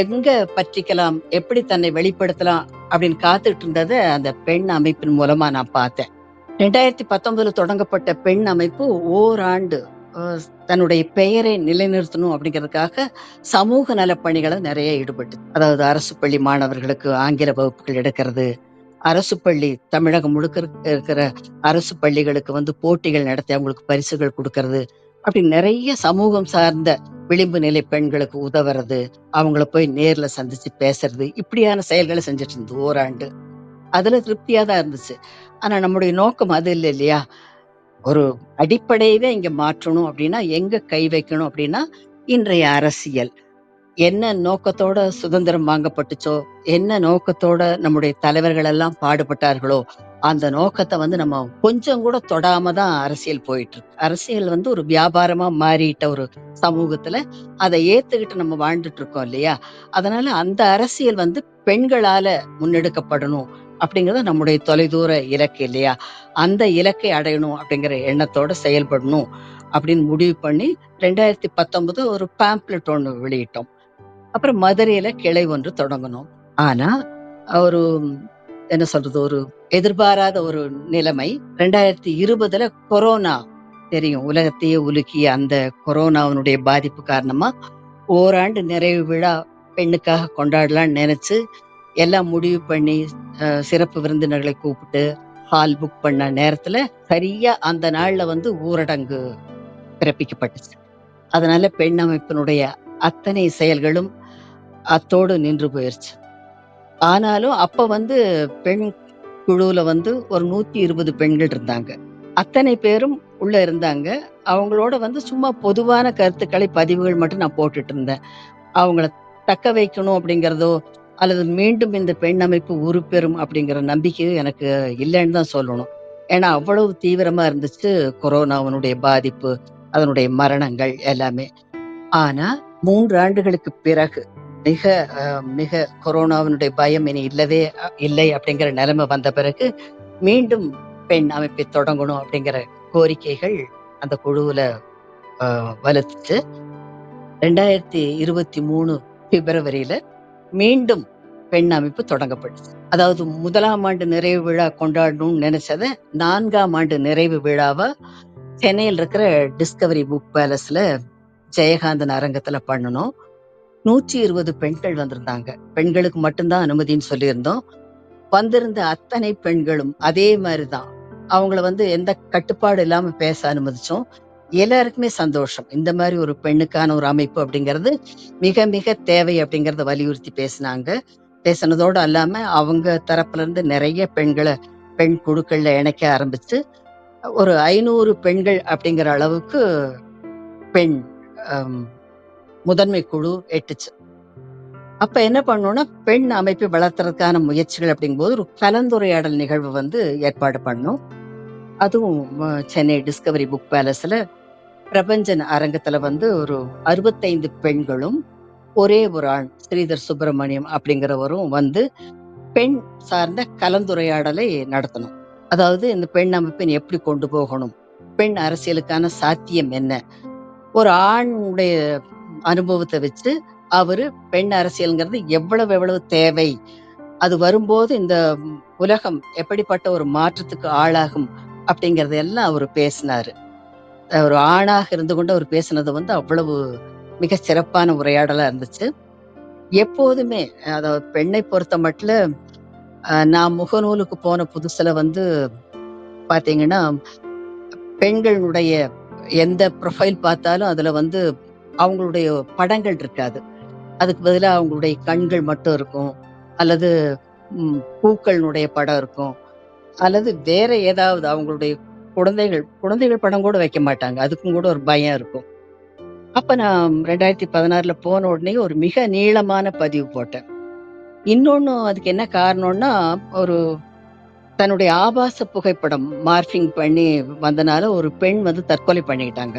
எங்க பற்றிக்கலாம், எப்படி தன்னை வெளிப்படுத்தலாம் அப்படின்னு காத்துட்டு இருந்ததை அந்த பெண் அமைப்பின் மூலமா நான் பார்த்தேன். 2019 தொடங்கப்பட்ட பெண் அமைப்பு ஓராண்டு தன்னுடைய பெயரை நிலைநிறுத்தணும் அப்படிங்கிறதுக்காக சமூக நலப்பணிகளை நிறைய ஈடுபட்டு, அதாவது அரசு பள்ளி மாணவர்களுக்கு ஆங்கில வகுப்புகள் எடுக்கிறது, அரசு பள்ளி தமிழகம் முழுக்க இருக்கிற அரசு பள்ளிகளுக்கு போட்டிகள் நடத்தி அவங்களுக்கு பரிசுகள் கொடுக்கறது, அப்படி நிறைய சமூகம் சார்ந்த விளிம்பு நிலை பெண்களுக்கு உதவுறது, அவங்கள போய் நேர்ல சந்திச்சு பேசுறது, இப்படியான செயல்களை செஞ்சுட்டு இருந்தது ஓராண்டு. அதுல திருப்தியா தான் இருந்துச்சு. ஆனா நம்முடைய நோக்கம் அது இல்லை இல்லையா? ஒரு அடிப்படையவே இங்க மாற்றணும் அப்படின்னா எங்க கை வைக்கணும் அப்படின்னா இன்றைய அரசியல் என்ன நோக்கத்தோட சுதந்திரம் வாங்கப்பட்டுச்சோ, என்ன நோக்கத்தோட நம்முடைய தலைவர்கள் எல்லாம் பாடுபட்டார்களோ, அந்த நோக்கத்தை நம்ம கொஞ்சம் கூட தொடாம தான் அரசியல் போயிட்டு இருக்கு. அரசியல் ஒரு வியாபாரமா மாறிட்ட ஒரு சமூகத்துல அதை ஏத்துக்கிட்டு நம்ம வாழ்ந்துட்டு இருக்கோம் இல்லையா? அதனால அந்த அரசியல் பெண்களால முன்னெடுக்கப்படணும் அப்படிங்கறது நம்முடைய தொலைதூர இலக்கு இல்லையா? அந்த இலக்கை அடையணும் அப்படிங்கிற எண்ணத்தோட செயல்படணும் அப்படின்னு முடிவு பண்ணி 2019 ஒரு பேம்ப்ளெட் ஒண்ணு வெளியிட்டோம். அப்புறம் மதுரையில கிளை ஒன்று தொடங்கணும். ஆனா ஒரு என்ன சொல்றது, ஒரு எதிர்பாராத ஒரு நிலைமை. 2020 கொரோனா தெரியும், உலகத்தையே உலுக்கிய அந்த கொரோனாவினுடைய பாதிப்பு காரணமா ஓராண்டு நிறைவு விழா பெண்ணுக்காக கொண்டாடலாம்னு நினைச்சு எல்லாம் முடிவு பண்ணி சிறப்பு விருந்தினர்களை கூப்பிட்டு ஹால் புக் பண்ண நேரத்துல சரியா அந்த நாள்ல ஊரடங்கு பிறப்பிக்கப்பட்டுச்சு. அதனால பெண் அமைப்பினுடைய அத்தனை செயல்களும் அத்தோடு நின்று போயிருச்சு. ஆனாலும் அப்ப பெண் குழுவுல ஒரு 120 பெண்கள் இருந்தாங்க. அத்தனை பேரும் உள்ள இருந்தாங்க. அவங்களோட சும்மா பொதுவான கருத்துக்களை, பதிவுகள் மட்டும் நான் போட்டுட்டு இருந்தேன். அவங்கள தக்க வைக்கணும் அப்படிங்கிறதோ, அல்லது மீண்டும் இந்த பெண் அமைப்பு உருப்பெறும் அப்படிங்கிற நம்பிக்கையும் எனக்கு இல்லைன்னு தான் சொல்லணும். ஏன்னா அவ்வளவு தீவிரமா இருந்துச்சு கொரோனாவினுடைய பாதிப்பு, அதனுடைய மரணங்கள் எல்லாமே. ஆனா 3 ஆண்டுகளுக்கு பிறகு மிக மிக கொரோனாவினுடைய பயம் இனி இல்லவே இல்லை அப்படிங்கிற நிலைமை வந்த பிறகு மீண்டும் பெண் அமைப்பை தொடங்கணும் அப்படிங்கிற கோரிக்கைகள் அந்த குழுவுல வலுத்துச்சு. 2023 பிப்ரவரியில மீண்டும் பெண் அமைப்பு தொடங்கப்பட்டுச்சு. அதாவது 1ஆம் ஆண்டு நிறைவு விழா கொண்டாடணும்னு நினைச்சத 4ஆம் ஆண்டு நிறைவு விழாவா சென்னையில் இருக்கிற டிஸ்கவரி புக் பேலஸ்ல ஜெயகாந்தன் அரங்கத்துல பண்ணணும். 120 பெண்கள் வந்திருந்தாங்க. பெண்களுக்கு மட்டும்தான் அனுமதின்னு சொல்லியிருந்தோம். வந்திருந்த அத்தனை பெண்களும் அதே மாதிரிதான். அவங்கள எந்த கட்டுப்பாடு இல்லாம பேச அனுமதிச்சோம். எல்லாருக்குமே சந்தோஷம். இந்த மாதிரி ஒரு பெண்ணுக்கான ஒரு அமைப்பு அப்படிங்கிறது மிக மிக தேவை அப்படிங்கறத வலியுறுத்தி பேசினாங்க. பேசினதோடு அல்லாம அவங்க தரப்புல இருந்து நிறைய பெண்களை பெண் குழுக்கள்ல இணைக்க ஆரம்பிச்சு ஒரு 500 பெண்கள் அப்படிங்கிற அளவுக்கு பெண் முதன்மை குழு எட்டுச்சு. அப்ப என்ன பண்ணோம்னா, பெண் அமைப்பை வளர்த்துறதுக்கான முயற்சிகள் அப்படிங்கும்போது, ஒரு கலந்துரையாடல் நிகழ்வு ஏற்பாடு பண்ணோம். அதுவும் சென்னை டிஸ்கவரி புக் பேலஸ்ல பிரபஞ்சன் அரங்கத்துல ஒரு 65 பெண்களும், ஒரே ஒரு ஆண் ஸ்ரீதர் சுப்பிரமணியம் அப்படிங்கிறவரும் பெண் சார்ந்த கலந்துரையாடலை நடத்தணும். அதாவது இந்த பெண் அமைப்பினை எப்படி கொண்டு போகணும்? பெண் அரசியலுக்கான சாத்தியம் என்ன? ஒரு ஆணுடைய அனுபவத்த வச்சு, அவரு பெண் அரசியல்ங்கிறது எவ்வளவு எவ்வளவு தேவை? அது வரும்போது இந்த உலகம் எப்படிப்பட்ட ஒரு மாற்றத்துக்கு ஆளாகும்? அப்படிங்கிறத எல்லாம் அவரு பேசினாரு. ஒரு ஆணாக இருந்து கொண்டு அவர் பேசினது அவ்வளவு மிக சிறப்பான உரையாடலா இருந்துச்சு. எப்போதுமே அதாவது பெண்ணை பொறுத்த மட்டில நான் முகநூலுக்கு போன புதுசுல பாத்தீங்கன்னா, பெண்களுடைய எந்த ப்ரொஃபைல் பார்த்தாலும் அதுல அவங்களுடைய படங்கள் இருக்காது. அதுக்கு பதிலா அவங்களுடைய கண்கள் மட்டும் இருக்கும். அல்லது பூக்களினுடைய படம் இருக்கும். அல்லது வேற ஏதாவது அவங்களுடைய குழந்தைகள் படம் கூட வைக்க மாட்டாங்க. அதுக்கும் கூட ஒரு பயம் இருக்கும். அப்ப நான் 2016ல போன உடனே ஒரு மிக நீளமான பதிவு போட்டேன். இன்னொன்னு அதுக்கு என்ன காரணம்னா, ஒரு தன்னுடைய ஆபாச புகைப்படம் மார்ஃபிங் பண்ணி வந்தனால ஒரு பெண் தற்கொலை பண்ணிக்கிட்டாங்க.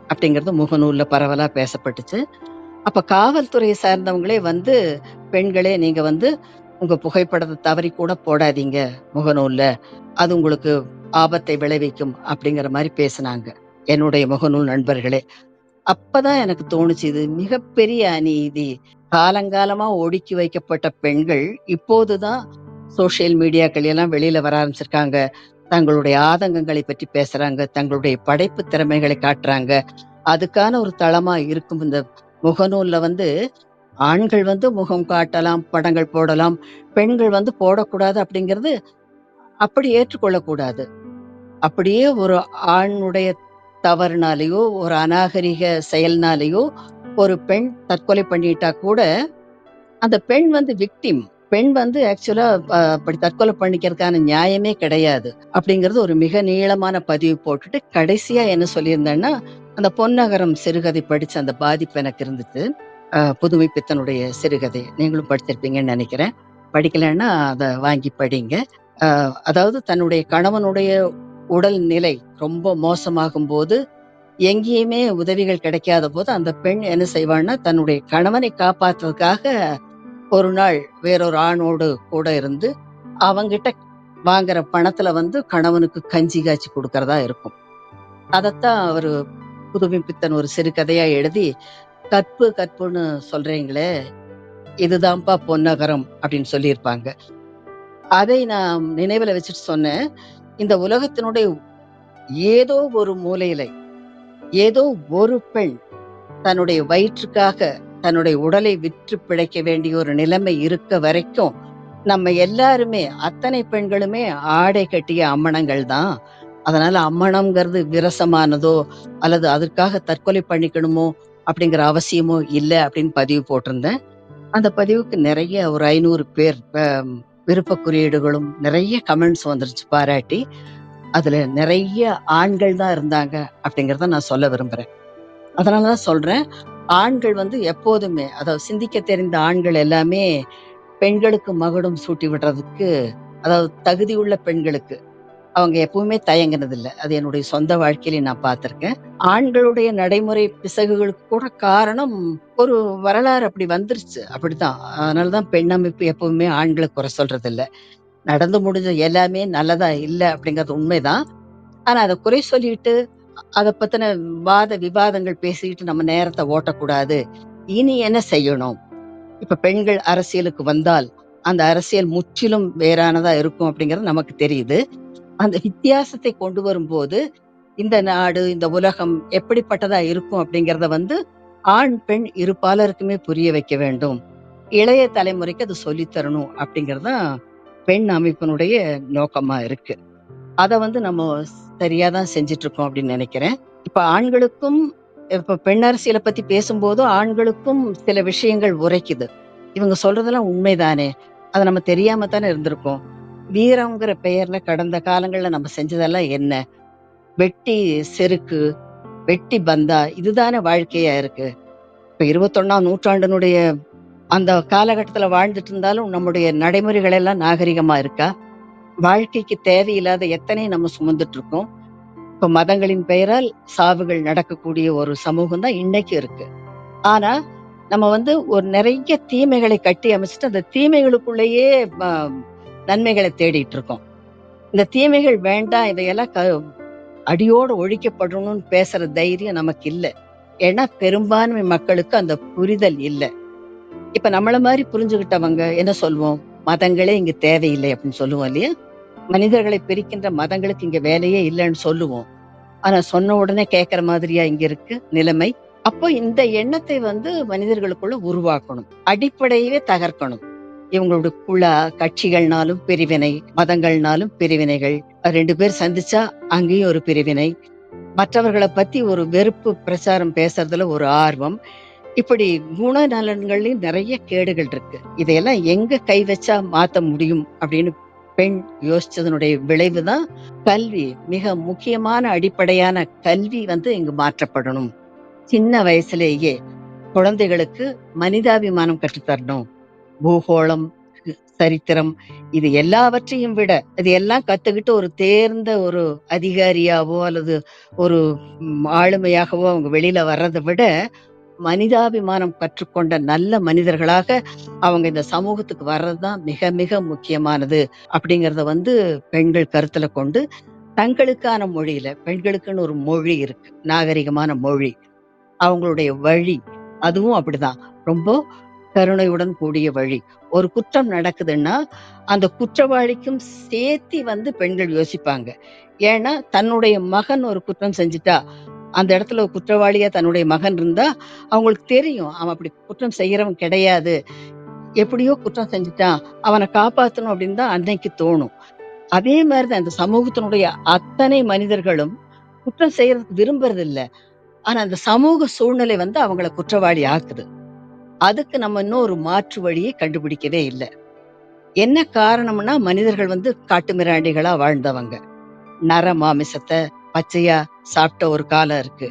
அப்படிங்கிறது முகநூல்ல பரவலா பேசப்பட்டுச்சு. அப்ப காவல்துறையை சார்ந்தவங்களே பெண்களே நீங்க உங்க புகைப்படத்த தவறி கூட போடாதீங்க முகநூல்ல. அது உங்களுக்கு ஆபத்தை விளைவிக்கும் அப்படிங்கிற மாரி பேசுனாங்க. என்னுடைய முகநூல் நண்பர்களே. அப்பதான் எனக்கு தோணுச்சு, இது மிகப்பெரிய அநீதி. காலங்காலமா ஒடுக்கி வைக்கப்பட்ட பெண்கள் இப்போதுதான் சோசியல் மீடியாக்கள் எல்லாம் வெளியில வர ஆரம்பிச்சிருக்காங்க. தங்களுடைய ஆதங்கங்களை பற்றி பேசுறாங்க. தங்களுடைய படைப்பு திறமைகளை காட்டுறாங்க. அதுக்கான ஒரு தளமா இருக்கும் இந்த முகநூல்ல ஆண்கள் முகம் காட்டலாம், படங்கள் போடலாம். பெண்கள் போடக்கூடாது அப்படிங்கிறது அப்படி ஏற்றுக்கொள்ளக்கூடாது. அப்படியே ஒரு ஆணுடைய தவறுனாலேயோ, ஒரு அநாகரிக செயல்னாலேயோ ஒரு பெண் தற்கொலை பண்ணிட்டா கூட, அந்த பெண் விக்டிம். பெண் ஆக்சுவலா அப்படி தற்கொலை பண்ணிக்கிறதுக்கான நியாயமே கிடையாது. அப்படிங்கிறது ஒரு மிக நீளமான பதிவு போட்டுட்டு, கடைசியா என்ன சொல்லியிருந்தேன்னா, அந்த பொன்னகரம் சிறுகதை படிச்ச அந்த பாதிப்பு எனக்கு இருந்துச்சு. புதுமை பித்தனுடைய சிறுகதை. நீங்களும் படிச்சிருப்பீங்கன்னு நினைக்கிறேன். படிக்கலைன்னா அத வாங்கி படிங்க. அதாவது தன்னுடைய கணவனுடைய உடல் நிலை ரொம்ப மோசமாகும்போது, எங்கேயுமே உதவிகள் கிடைக்காத போது, அந்த பெண் என்ன செய்வான்னா, தன்னுடைய கணவனை காப்பாத்துறதுக்காக ஒரு நாள் வேறொரு ஆணோடு கூட இருந்து, அவங்கிட்ட வாங்குற பணத்துல கணவனுக்கு கஞ்சி காய்ச்சி குடுக்கறதா இருக்கும். அதத்தான் அவரு புதுமை பித்தன் ஒரு சிறுகதையா எழுதி, "கற்பு கற்புன்னு சொல்றீங்களே, இதுதான்ப்பா பொன்னகரம்" அப்படின்னு சொல்லியிருப்பாங்க. அதை நான் நினைவுல வச்சுட்டு சொன்னேன், இந்த உலகத்தினுடைய ஏதோ ஒரு மூலையில, ஏதோ ஒரு பெண் தன்னுடைய வயிற்றுக்காக தன்னுடைய உடலை விற்று பிழைக்க வேண்டிய ஒரு நிலைமை இருக்க வரைக்கும், நம்ம எல்லாருமே அத்தனை பெண்களுமே ஆடை கட்டிய அம்மணங்கள் தான். அதனால அம்மணம்ங்கிறது விரசமானதோ, அல்லது அதற்காக தற்கொலை பண்ணிக்கணுமோ அப்படிங்கிற அவசியமோ இல்ல அப்படின்னு பதிவு போட்டிருந்தேன். அந்த பதிவுக்கு நிறைய ஒரு 500 பேர் விருப்ப குறியீடுகளும், நிறைய கமெண்ட்ஸ் வந்துருச்சு பாராட்டி. அதுல நிறைய ஆண்கள் தான் இருந்தாங்க அப்படிங்கிறத நான் சொல்ல விரும்புறேன். அதனாலதான் சொல்றேன், ஆண்கள் எப்போதுமே, அதாவது சிந்திக்க தெரிந்த ஆண்கள் எல்லாமே பெண்களுக்கு மகுடம் சூட்டி விடுறதுக்கு, அதாவது தகுதியுள்ள பெண்களுக்கு அவங்க எப்பவுமே தயங்கினதில்ல. அது என்னுடைய சொந்த வாழ்க்கையில நான் பார்த்திருக்கேன். ஆண்களுடைய நடைமுறை பிசகுகளுக்கு கூட காரணம் ஒரு வரலாறு அப்படி வந்துருச்சு. அப்படித்தான். அதனாலதான் பெண் அமைப்பு எப்பவுமே ஆண்கள குறை சொல்றதில்ல. நடந்து முடிஞ்ச எல்லாமே நல்லதா இல்ல அப்படிங்கிறது உண்மைதான். ஆனா அத குறை சொல்லிட்டு, அத பத்தின வாத விவாதங்கள் பேசிட்டு நம்ம நேரத்த ஓட்டக்கூடாது. இனி என்ன செய்யணும்? இப்ப பெண்கள் அரசியலுக்கு வந்தால், அந்த அரசியல் முற்றிலும் வேறானதா இருக்கும் அப்படிங்கிறது நமக்கு தெரியுது. அந்த வித்தியாசத்தை கொண்டு வரும்போது, இந்த நாடு, இந்த உலகம் எப்படிப்பட்டதா இருக்கும் அப்படிங்கிறத ஆண், பெண் இரு பாலருக்குமே புரிய வைக்க வேண்டும். இளைய தலைமுறைக்கு அது சொல்லித் தரணும் அப்படிங்கிறது தான் பெண் அமைப்பினுடைய நோக்கமா இருக்கு. அத நம்ம சரியா தான் செஞ்சுட்டு இருக்கோம் அப்படின்னு நினைக்கிறேன். இப்ப ஆண்களுக்கும் இப்ப பெண் அரசியல பத்தி பேசும்போது ஆண்களுக்கும் சில விஷயங்கள் உரைக்குது. இவங்க சொல்றதெல்லாம் உண்மைதானே! அத நம்ம தெரியாம தானே இருந்திருக்கோம். வீரம்ங்கிற பெயர்ல கடந்த காலங்கள்ல நம்ம செஞ்சதெல்லாம் என்ன? வெட்டி செருக்கு, வெட்டி பந்தா இதுதானே வாழ்க்கையா இருக்கு. இப்ப 21ஆம் நூற்றாண்டினுடைய அந்த காலகட்டத்துல வாழ்ந்துட்டு இருந்தாலும் நம்முடைய நடைமுறைகள் எல்லாம் நாகரிகமா இருக்கா? வாழ்க்கைக்கு தேவையில்லாத எத்தனை நம்ம சுமந்துட்டு இருக்கோம். இப்ப மதங்களின் பெயரால் சாவுகள் நடக்கக்கூடிய ஒரு சமூகம் தான் இன்னைக்கு இருக்கு. ஆனா, நம்ம ஒரு நிறைய தீமைகளை கட்டி அமைச்சுட்டு, அந்த தீமைகளுக்குள்ளேயே ம நன்மைகள தேடிட்டு இருக்கோம். இந்த தீமைகள் வேண்டாம், இதையெல்லாம் அடியோடு ஒழிக்கப்படணும்னு பேசுற தைரியம் நமக்கு இல்ல. ஏன்னா, பெரும்பான்மை மக்களுக்கு அந்த புரிதல் இல்ல. இப்ப நம்மள மாரி புரிஞ்சுகிட்டவங்க என்ன சொல்வோம்? மதங்களே இங்க தேவையில்லை அப்படின்னு சொல்லுவோம் இல்லையா? மனிதர்களை பிரிக்கின்ற மதங்களுக்கு இங்க வேலையே இல்லன்னு சொல்லுவோம். ஆனா சொன்ன உடனே கேட்கிற மாதிரியா இங்க இருக்கு நிலைமை? அப்போ இந்த எண்ணத்தை மனிதர்களுக்குள்ள உருவாக்கணும். அடிப்படையவே தகர்க்கணும். இவங்களோட கட்சிகள்னாலும் பிரிவினை, மதங்கள்னாலும் பிரிவினைகள். 2 பேர் சந்திச்சா அங்கேயும் ஒரு பிரிவினை. மற்றவர்கள பத்தி ஒரு வெறுப்பு பிரச்சாரம் பேசுறதுல ஒரு ஆர்வம். இப்படி குணநலன்கள்லயும் நிறைய கேடுகள் இருக்கு. இதையெல்லாம் எங்க கை வச்சா மாத்த முடியும் அப்படின்னு பெண் யோசிச்சதனுடைய விளைவுதான் கல்வி. மிக முக்கியமான அடிப்படையான கல்வி இங்கு மாற்றப்படணும். சின்ன வயசுலேயே குழந்தைகளுக்கு மனிதாபிமானம் கற்றுத்தரணும். பூகோளம், சரித்திரம் இது எல்லாவற்றையும் விட இது எல்லாம் கத்துக்கிட்டு ஒரு தேர்ந்த ஒரு அதிகாரியாவோ அல்லது ஒரு ஆளுமையாகவோ அவங்க வெளியில வர்றதை விட மனிதாபிமானம் கற்றுக்கொண்ட நல்ல மனிதர்களாக அவங்க இந்த சமூகத்துக்கு வர்றதுதான் மிக மிக முக்கியமானது அப்படிங்கறத பெண்கள் கருத்துல கொண்டு தங்களுக்கான மொழியில பெண்களுக்குன்னு ஒரு மொழி இருக்கு, நாகரிகமான மொழி, அவங்களுடைய வழி அதுவும் அப்படிதான். ரொம்ப கருணையுடன் கூடிய வழி. ஒரு குற்றம் நடக்குதுன்னா அந்த குற்றவாளிக்கும் சேர்த்தி பெண்கள் யோசிப்பாங்க. ஏன்னா தன்னுடைய மகன் ஒரு குற்றம் செஞ்சுட்டா, அந்த இடத்துல ஒரு குற்றவாளியா தன்னுடைய மகன் இருந்தா அவங்களுக்கு தெரியும் அவன் அப்படி குற்றம் செய்யறவன் கிடையாது, எப்படியோ குற்றம் செஞ்சுட்டான், அவனை காப்பாத்தணும் அப்படின்னு தான் அன்னைக்கு தோணும். அதே மாதிரிதான் இந்த சமூகத்தினுடைய அத்தனை மனிதர்களும் குற்றம் செய்யறதுக்கு விரும்புறது இல்ல. ஆனா அந்த சமூக சூழ்நிலை அவங்கள குற்றவாளி ஆக்குது. அதுக்கு நம்ம இன்னும் ஒரு மாற்று வழியை கண்டுபிடிக்கவே இல்லை. என்ன காரணம்னா மனிதர்கள் காட்டு மிராண்டிகளா வாழ்ந்தவங்க. நர மாமிசத்தை பச்சையா சாப்பிட்ட ஒரு காலம் இருக்கு.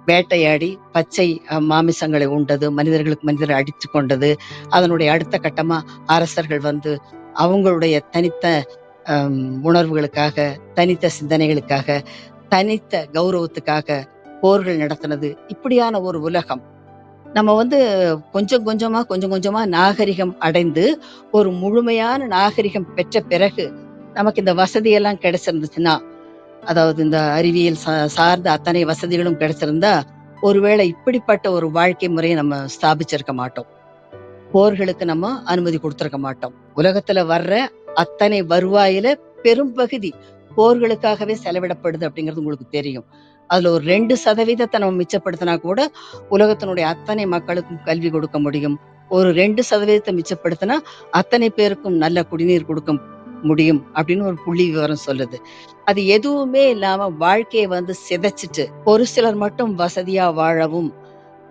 வேட்டையாடி பச்சை மாமிசங்களை உண்டது, மனிதர்களுக்கு மனிதரை அடித்து கொண்டது. அதனுடைய அடுத்த கட்டமா அரசர்கள் அவங்களுடைய தனித்த உணர்வுகளுக்காக, தனித்த சிந்தனைகளுக்காக, தனித்த கௌரவத்துக்காக போர்கள் நடத்தினது. இப்படியான ஒரு உலகம். நம்ம கொஞ்சம் கொஞ்சமா நாகரிகம் அடைந்து ஒரு முழுமையான நாகரிகம் பெற்ற பிறகு நமக்கு இந்த வசதியெல்லாம் கிடைச்சிருந்துச்சுன்னா, அதாவது இந்த அறிவியல் சார்ந்த அத்தனை வசதிகளும் கிடைச்சிருந்தா ஒருவேளை இப்படிப்பட்ட ஒரு வாழ்க்கை முறையை நம்ம ஸ்தாபிச்சிருக்க மாட்டோம். போர்களுக்கு நம்ம அனுமதி கொடுத்திருக்க மாட்டோம். உலகத்துல வர்ற அத்தனை வருவாயில பெரும்பகுதி போர்களுக்காகவே செலவிடப்படுது அப்படிங்கிறது உங்களுக்கு தெரியும். அதுல ஒரு 2% நம்ம மிச்சப்படுத்தினா கூட உலகத்தினுடைய அத்தனை மக்களுக்கும் கல்வி கொடுக்க முடியும். ஒரு 2% மிச்சப்படுத்தினா அத்தனை பேருக்கும் நல்ல குடிநீர் கொடுக்க முடியும் அப்படின்னு ஒரு புள்ளி விவரம் சொல்லுது. அது எதுவுமே இல்லாம வாழ்க்கையை சிதைச்சிட்டு ஒரு சிலர் மட்டும் வசதியா வாழவும்,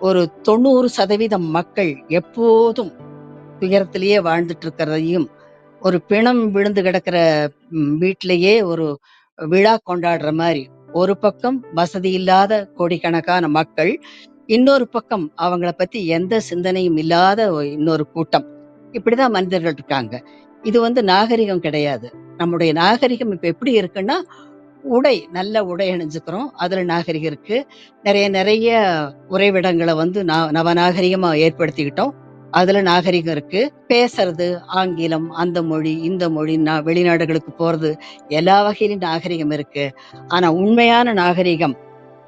ஒரு 90% மக்கள் எப்போதும் துயரத்திலேயே வாழ்ந்துட்டு இருக்கிறதையும், ஒரு பிணம் விழுந்து கிடக்கிற வீட்டிலேயே ஒரு விழா கொண்டாடுற மாதிரி, ஒரு பக்கம் வசதி இல்லாத கோடிக்கணக்கான மக்கள், இன்னொரு பக்கம் அவங்கள பத்தி எந்த சிந்தனையும் இல்லாத இன்னொரு கூட்டம். இப்படிதான் மனிதர்கள் இருக்காங்க. இது நாகரிகம் கிடையாது. நம்முடைய நாகரிகம் இப்ப எப்படி இருக்குன்னா, நல்ல உடை அணிஞ்சுக்கிறோம். அதுல நாகரிகம் இருக்கு. நிறைய உறைவிடங்களை நவநாகரிகமா ஏற்படுத்திக்கிட்டோம். அதுல நாகரிகம் இருக்கு. பேசுறது ஆங்கிலம், அந்த மொழி, இந்த மொழி, வெளிநாடுகளுக்கு போறது, எல்லா வகையிலும் நாகரிகம் இருக்கு. ஆனா உண்மையான நாகரிகம்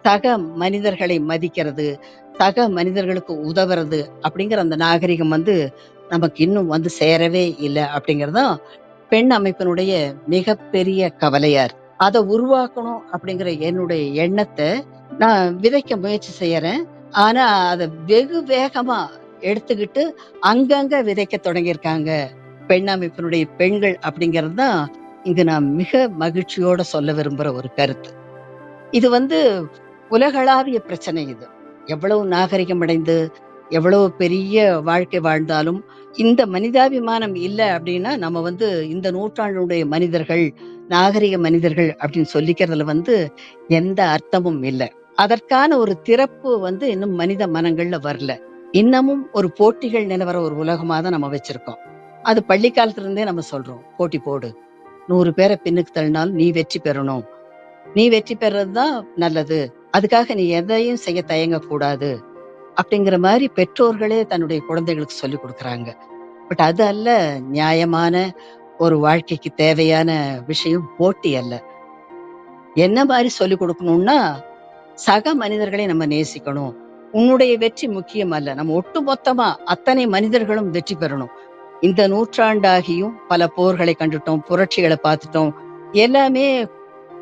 சக மனிதர்களை மதிக்கிறது, சக மனிதர்களுக்கு உதவுறது அப்படிங்கிற அந்த நாகரிகம் நமக்கு இன்னும் சேரவே இல்லை அப்படிங்கறதுதான் பெண் அமைப்பினுடைய மிகப்பெரிய கவலையா இருக்கு. அதை உருவாக்கணும் அப்படிங்கிற என்னுடைய எண்ணத்தை நான் விதைக்க முயற்சி செய்யறேன். ஆனா அதை வெகு வேகமா எடுத்துக்கிட்டு அங்கங்க விதைக்க தொடங்கியிருக்காங்க பெண் அமைப்பினுடைய பெண்கள் அப்படிங்கிறது தான் இங்கு நான் மிக மகிழ்ச்சியோட சொல்ல விரும்புற ஒரு கருத்து. இது உலகளாவிய பிரச்சனை. இது எவ்வளவு நாகரிகம் அடைந்து எவ்வளவு பெரிய வாழ்க்கை வாழ்ந்தாலும் இந்த மனிதாபிமானம் இல்லை அப்படின்னா நம்ம இந்த நூற்றாண்டுடைய மனிதர்கள் நாகரிக மனிதர்கள் அப்படின்னு சொல்லிக்கிறதுல எந்த அர்த்தமும் இல்லை. அதற்கான ஒரு திறப்பு இன்னும் மனித மனங்கள்ல வரல. இன்னமும் ஒரு போட்டிகள் நிலவர ஒரு உலகமா தான் நம்ம வச்சிருக்கோம். அது பள்ளி காலத்துல இருந்தே நம்ம சொல்றோம். போட்டி போடு. 100 பேரை பின்னுக்கு தள்ளினாலும் நீ வெற்றி பெறணும். நீ வெற்றி பெறது தான் நல்லது. அதுக்காக நீ எதையும் செய்ய தயங்கக்கூடாது. அப்படிங்கிற மாரி பெற்றோர்களே தன்னுடைய குழந்தைகளுக்கு சொல்லிக் குடுக்குறாங்க. பட் அது அல்ல நியாயமான ஒரு வாழ்க்கைக்கு தேவையான விஷயம் போட்டி அல்ல. என்ன மாரி சொல்லிக் குடுக்கணும்னா, சக மனிதர்களை நம்ம நேசிக்கணும். உன்னுடைய வெற்றி முக்கியம் அல்ல. நம்ம ஒட்டுமொத்தமா அத்தனை மனிதர்களும் வெற்றி பெறணும். இந்த நூற்றாண்டாகியும் பல போர்களை கண்டுட்டோம், புரட்சிகள பார்த்துட்டோம். எல்லாமே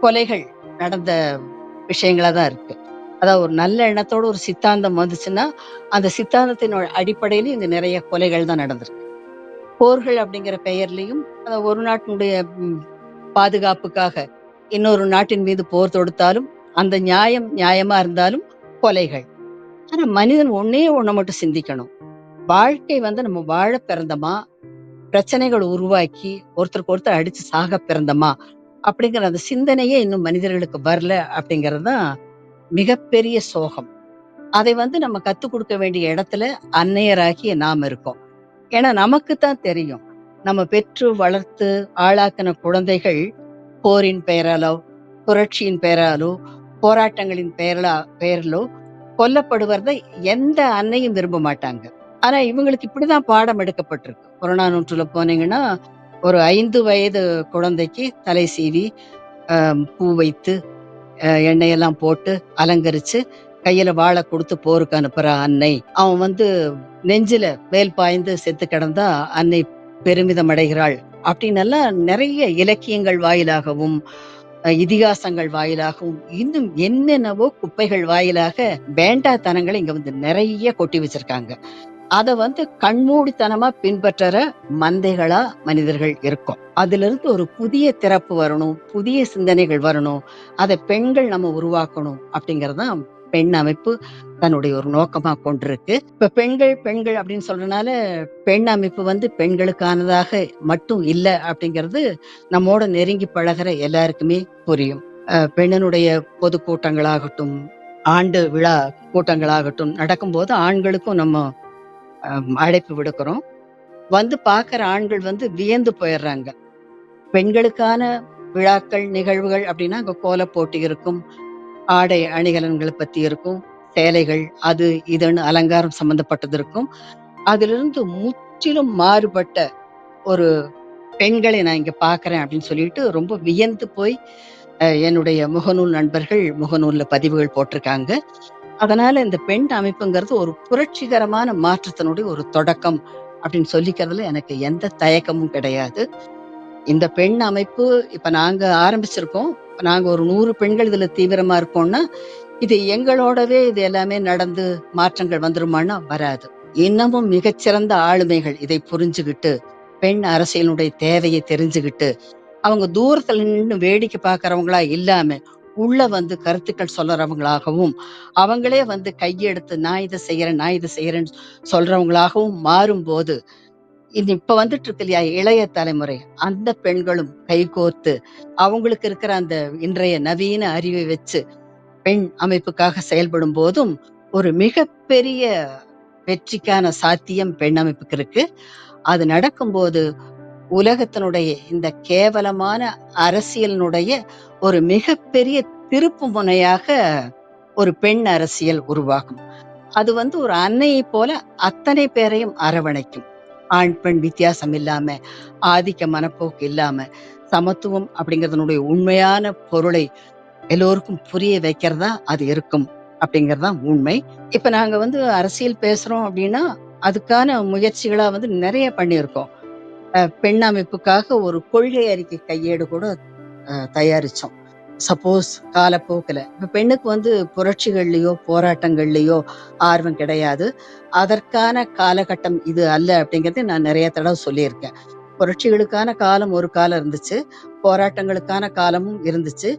கொலைகள் நடந்த விஷயங்களா தான் இருக்கு. அதாவது ஒரு நல்ல எண்ணத்தோட ஒரு சித்தாந்தம் வந்துச்சுன்னா, அந்த சித்தாந்தத்தின் அடிப்படையில இங்க நிறைய கொலைகள் தான் நடந்திருக்கு. போர்கள் அப்படிங்கிற பெயர்லயும் ஒரு நாட்டினுடைய ம், பாதுகாப்புக்காக இன்னொரு நாட்டின் மீது போர் தொடுத்தாலும் அந்த நியாயம் நியாயமா இருந்தாலும் கொலைகள். ஆனா மனிதன் ஒண்ணே ஒண்ண மட்டும் சிந்திக்கணும். வாழ்க்கை நம்ம வாழ பிறந்தமா, பிரச்சனைகள் உருவாக்கி ஒருத்தருக்கு ஒருத்தர் அடிச்சு சாக பிறந்தமா அப்படிங்கிற அந்த சிந்தனையே இன்னும் மனிதர்களுக்கு வரல அப்படிங்கிறது தான் மிகப்பெரிய சோகம். அதை நம்ம கத்துக் கொடுக்க வேண்டிய இடத்துல அன்னையராகிய நாம் இருக்கோம். ஏன்னா நமக்கு தான் தெரியும். நம்ம பெற்று வளர்த்து ஆளாக்கின குழந்தைகள் போரின் பெயராலோ, புரட்சியின் பெயராலோ, போராட்டங்களின் பெயரிலோ கொல்லப்படுவதை எந்த அன்னையும் விரும்ப மாட்டாங்க. ஆனா இவங்களுக்கு இப்படிதான் பாடம் எடுக்கப்பட்டிருக்கு. புறநானூற்றுல போனீங்கன்னா, ஒரு 5 வயது குழந்தைக்கு தலை சீவி, பூ வைத்து, எண்ணெயெல்லாம் போட்டு அலங்கரிச்சு, கையில வாள குடுத்து போருக்கு அனுப்புற அன்னை. அவன் நெஞ்சில வேல் பாய்ந்து செத்து கிடந்தா அன்னை பெருமிதம் அடைகிறாள். அப்படின்னெல்லாம் நிறைய இலக்கியங்கள் வாயிலாகவும், இதிகாசங்கள் வாயிலாகவும், இன்னும் என்னென்னவோ குப்பைகள் வாயிலாக வேண்டாத்தனங்களை இங்க நிறைய கொட்டி வச்சிருக்காங்க. அத கண்மூடித்தனமா பின்பற்றற மந்தைகளா மனிதர்கள் இருக்கோம். அதிலிருந்து ஒரு புதிய திறப்பு வரணும், புதிய சிந்தனைகள் வரணும். அதை பெண்கள் நம்ம உருவாக்கணும் அப்படிங்கறதுதான் பெண் அமைப்பு தன்னுடைய ஒரு நோக்கமா கொண்டிருக்கு. இப்ப பெண்கள் பெண்கள் அப்படின்னு சொல்றதுனால பெண் அமைப்பு பெண்களுக்கானதாக மட்டும் இல்ல அப்படிங்கிறது நம்மோட நெருங்கி பழகுற எல்லாருக்குமே புரியும். பெண்ணினுடைய பொதுக்கூட்டங்களாகட்டும், ஆண்டு விழா கூட்டங்களாகட்டும் நடக்கும்போது ஆண்களுக்கும் நம்ம அழைப்பு விடுக்கிறோம். பார்க்கிற ஆண்கள் வியந்து போயிடுறாங்க. பெண்களுக்கான விழாக்கள், நிகழ்வுகள் அப்படின்னா அங்க கோலப் போட்டி இருக்கும், ஆடை அணிகலன்களை பத்தி இருக்கும், சேலைகள் அது இதுன்னு அலங்காரம் சம்பந்தப்பட்டது இருக்கும். அதிலிருந்து முற்றிலும் மாறுபட்ட ஒரு பெண்களை நான் இங்க பார்க்கிறேன் அப்படின்னு சொல்லிட்டு ரொம்ப வியந்து போய் என்னுடைய முகநூல் நண்பர்கள் முகநூல்ல பதிவுகள் போட்டிருக்காங்க. அதனால இந்த பெண் அமைப்புங்கிறது ஒரு புரட்சிகரமான மாற்றத்தினுடைய ஒரு தொடக்கம் அப்படின்னு சொல்லிக்கிறதுல எனக்கு எந்த தயக்கமும் கிடையாது. இந்த பெண் அமைப்பு இப்ப நாங்க ஆரம்பிச்சிருக்கோம். நாங்க ஒரு 100 பெண்கள் இதுல தீவிரமா இருக்கோம்னா, இது எங்களோடவே இது எல்லாமே நடந்து மாற்றங்கள் வந்துருமான்னா வராது. இன்னமும் மிகச்சிறந்த ஆளுமைகள் இதை புரிஞ்சுகிட்டு, பெண் அரசியலுடைய தேவையை தெரிஞ்சுகிட்டு, அவங்க தூரத்துல நின்னு வேடிக்கை பார்க்கறவங்களா இல்லாம, உள்ள கருத்துக்கள் சொல்றவங்களாகவும், அவங்களே கையெடுத்து நான் இதை செய்யறேன், நான் இதை செய்யறேன்னு சொல்றவங்களாகவும் மாறும்போது, இது இப்ப வந்துட்டு இருக்கு இல்லையா இளைய தலைமுறை, அந்த பெண்களும் கைகோர்த்து அவங்களுக்கு இருக்கிற அந்த இன்றைய நவீன அறிவை வச்சு பெண் அமைப்புக்காக செயல்படும் போதும் ஒரு மிகப்பெரிய வெற்றிக்கான சாத்தியம் பெண் அமைப்புக்கு இருக்கு. அது நடக்கும்போது உலகத்தினுடைய இந்த கேவலமான அரசியலினுடைய ஒரு மிகப்பெரிய திருப்பு முனையாக ஒரு பெண் அரசியல் உருவாகும். அது ஒரு அன்னையை போல அத்தனை பேரையும் அரவணைக்கும். ஆண் பெண் வித்தியாசம் இல்லாம, ஆதிக்க மனப்போக்கு இல்லாம, சமத்துவம் அப்படிங்கறதனுடைய உண்மையான பொருளை எல்லோருக்கும் புரிய வைக்கிறதா அது இருக்கும் அப்படிங்கறதுதான் உண்மை. இப்ப நாங்க அரசியல் பேசுறோம் அப்படின்னா அதுக்கான முயற்சிகளா நிறைய பண்ணியிருக்கோம். பெண் அமைப்புக்காக ஒரு கொள்கை அறிக்கை கையேடு கூட தயாரிச்சோம். சப்போஸ் காலப்போக்குல இப்ப பெண்ணுக்கு புரட்சிகள்லயோ போராட்டங்கள்லயோ ஆர்வம் கிடையாது. அதற்கான காலகட்டம் இது அல்ல அப்படிங்கறத நான் நிறைய தடவை சொல்லியிருக்கேன். புரட்சிகளுக்கான காலம் ஒரு காலம் இருந்துச்சு, போராட்டங்களுக்கான காலமும் இருந்துச்சு.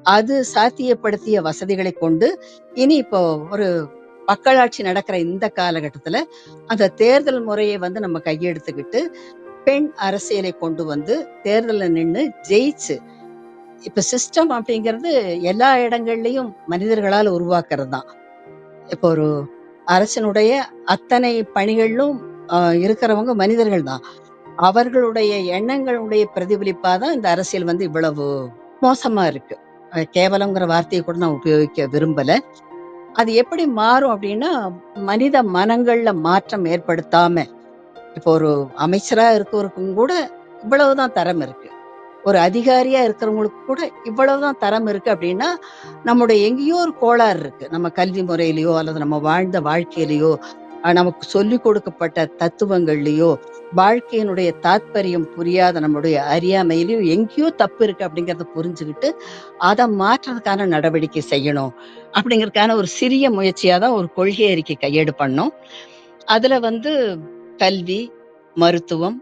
அது சாத்தியப்படுத்திய வசதிகளை கொண்டு இனி இப்போ ஒரு மக்களாட்சி நடக்கிற இந்த காலகட்டத்துல அந்த தேர்தல் முறையை நம்ம கையெடுத்துக்கிட்டு பெண் அரசியலை கொண்டு தேர்தல்ல நின்னு ஜெயிச்சு, இப்ப சிஸ்டம் அப்படிங்கிறது எல்லா இடங்கள்லயும் மனிதர்களால் உருவாக்குறது தான். இப்போ ஒரு அரசினுடைய அத்தனை பணிகளிலும் இருக்கிறவங்க மனிதர்கள் தான். அவர்களுடைய எண்ணங்களுடைய பிரதிபலிப்பாதான் இந்த அரசியல் வந்து இவ்வளவு மோசமா இருக்கு. கேவலம்ங்கிற வார்த்தையை கூட நான் உபயோகிக்க விரும்பல. அது எப்படி மாறும் அப்படின்னா, மனித மனங்கள்ல மாற்றம் ஏற்படுத்தாம, இப்போ ஒரு அமைச்சரா இருக்கவருக்கும் கூட இவ்வளவுதான் தரம் இருக்கு. ஒரு அதிகாரியா இருக்கிறவங்களுக்கு கூட இவ்வளவுதான் தரம் இருக்கு அப்படின்னா, நம்முடைய எங்கேயோ ஒரு கோளாறு இருக்கு. நம்ம கல்வி முறையிலயோ அல்லது நம்ம வாழ்ந்த வாழ்க்கையிலயோ, நமக்கு சொல்லிக் கொடுக்கப்பட்ட தத்துவங்கள்லயோ, வாழ்க்கையினுடைய தாத்பரியம் புரியாத நம்முடைய அறியாமையிலயோ எங்கேயோ தப்பு இருக்கு அப்படிங்கறத புரிஞ்சுகிட்டு, அதை மாற்றுறதுக்கான நடவடிக்கை செய்யணும் அப்படிங்கறதுக்கான ஒரு சிறிய முயற்சியா தான் ஒரு கொள்கை அறிக்கை கையேடு பண்ணோம். அதுல வந்து கல்வி, மருத்துவம்,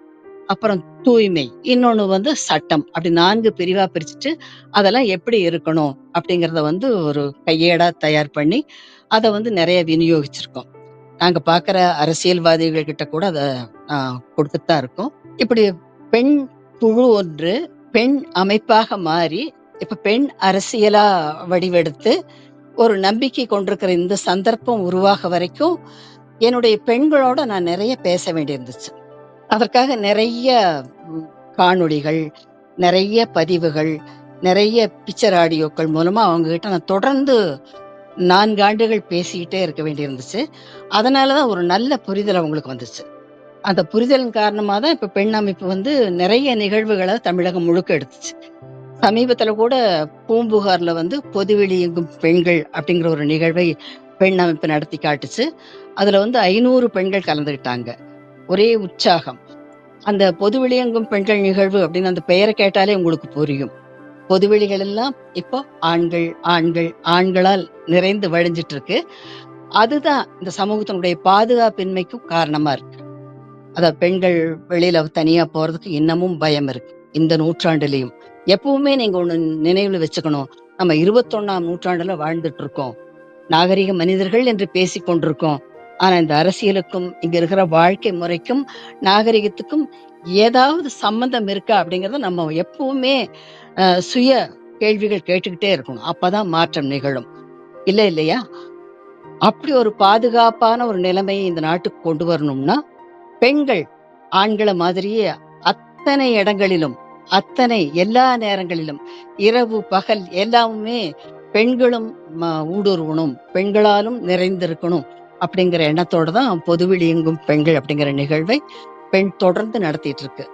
அப்புறம் தூய்மை, இன்னொன்னு வந்து சட்டம், அப்படி 4 பிரிவா பிரிச்சுட்டு அதெல்லாம் எப்படி இருக்கணும் அப்படிங்கறத வந்து ஒரு கையேடா தயார் பண்ணி அதை வந்து நிறைய விநியோகிச்சிருக்கோம். நாங்க பாக்குற அரசியல்வாதிகள் கிட்ட கூட அதை கொடுத்துதான் இருக்கோம். இப்படி பெண் குழு ஒன்று பெண் அமைப்பாக மாறி இப்ப பெண் அரசியலா வடிவெடுத்து ஒரு நம்பிக்கை கொண்டிருக்கிற இந்த சந்தர்ப்பம் உருவாக வரைக்கும் என்னுடைய பெண்களோட நான் நிறைய பேச வேண்டியிருந்துச்சு. அதற்காக நிறைய காணொளிகள், நிறைய பதிவுகள், நிறைய பிக்சர் ஆடியோக்கள் மூலமா அவங்க கிட்ட நான் தொடர்ந்து 4 ஆண்டுகள் பேசிக்கிட்டே இருக்க வேண்டியிருந்துச்சு. அதனாலதான் ஒரு நல்ல புரிதல் அவங்களுக்கு வந்துச்சு. அந்த புரிதலின் காரணமா தான் இப்ப பெண் அமைப்பு வந்து நிறைய நிகழ்வுகளை தமிழகம் முழுக்க எடுத்துச்சு. சமீபத்துல கூட பூம்புகார்ல வந்து பொதுவெளி எங்கும் பெண்கள் அப்படிங்கிற ஒரு நிகழ்வை பெண் அமைப்பு நடத்தி காட்டுச்சு. அதுல வந்து 500 பெண்கள் கலந்துகிட்டாங்க. ஒரே உற்சாகம். அந்த பொதுவெளியெங்கும் பெண்கள் நிகழ்வு அப்படின்னு அந்த பெயரை கேட்டாலே உங்களுக்கு புரியும். பொதுவெளிகள் எல்லாம் இப்போ ஆண்கள் ஆண்கள் ஆண்களால் நிறைந்து வழிஞ்சிட்டு இருக்கு. அதுதான் இந்த சமூகத்தினுடைய பாதுகாப்பின்மைக்கும் காரணமா இருக்கு. அதாவது பெண்கள் வெளியில தனியா போறதுக்கு இன்னமும் பயம் இருக்கு இந்த நூற்றாண்டுலயும். எப்பவுமே நீங்க ஒண்ணு நினைவுல வச்சுக்கணும், நம்ம 21ஆம் நூற்றாண்டுல வாழ்ந்துட்டு இருக்கோம். நாகரிக மனிதர்கள் என்று பேசிக் கொண்டிருக்கோம். ஆனா இந்த அரசியலுக்கும் இங்க இருக்கிற வாழ்க்கை முறைக்கும் நாகரிகத்துக்கும் ஏதாவது சம்பந்தம் இருக்கா அப்படிங்கறத நம்ம எப்பவுமே சுய கேள்விகள் கேட்டுக்கிட்டே இருக்கணும். அப்பதான் மாற்றம் நிகழும். இல்லையா? அப்படி ஒரு பாதுகாப்பான ஒரு நிலைமையை இந்த நாட்டுக்கு கொண்டு வரணும்னா, பெண்கள் ஆண்களை மாதிரியே அத்தனை இடங்களிலும், அத்தனை எல்லா நேரங்களிலும், இரவு பகல் எல்லாமே பெண்களும் ஊடுருவணும், பெண்களாலும் நிறைந்திருக்கணும் அப்படிங்கிற எண்ணத்தோட தான் பொதுவெளி எங்கும் பெண்கள் அப்படிங்கிற நிகழ்வை பெண் தொடர்ந்து நடத்திட்டு இருக்கு.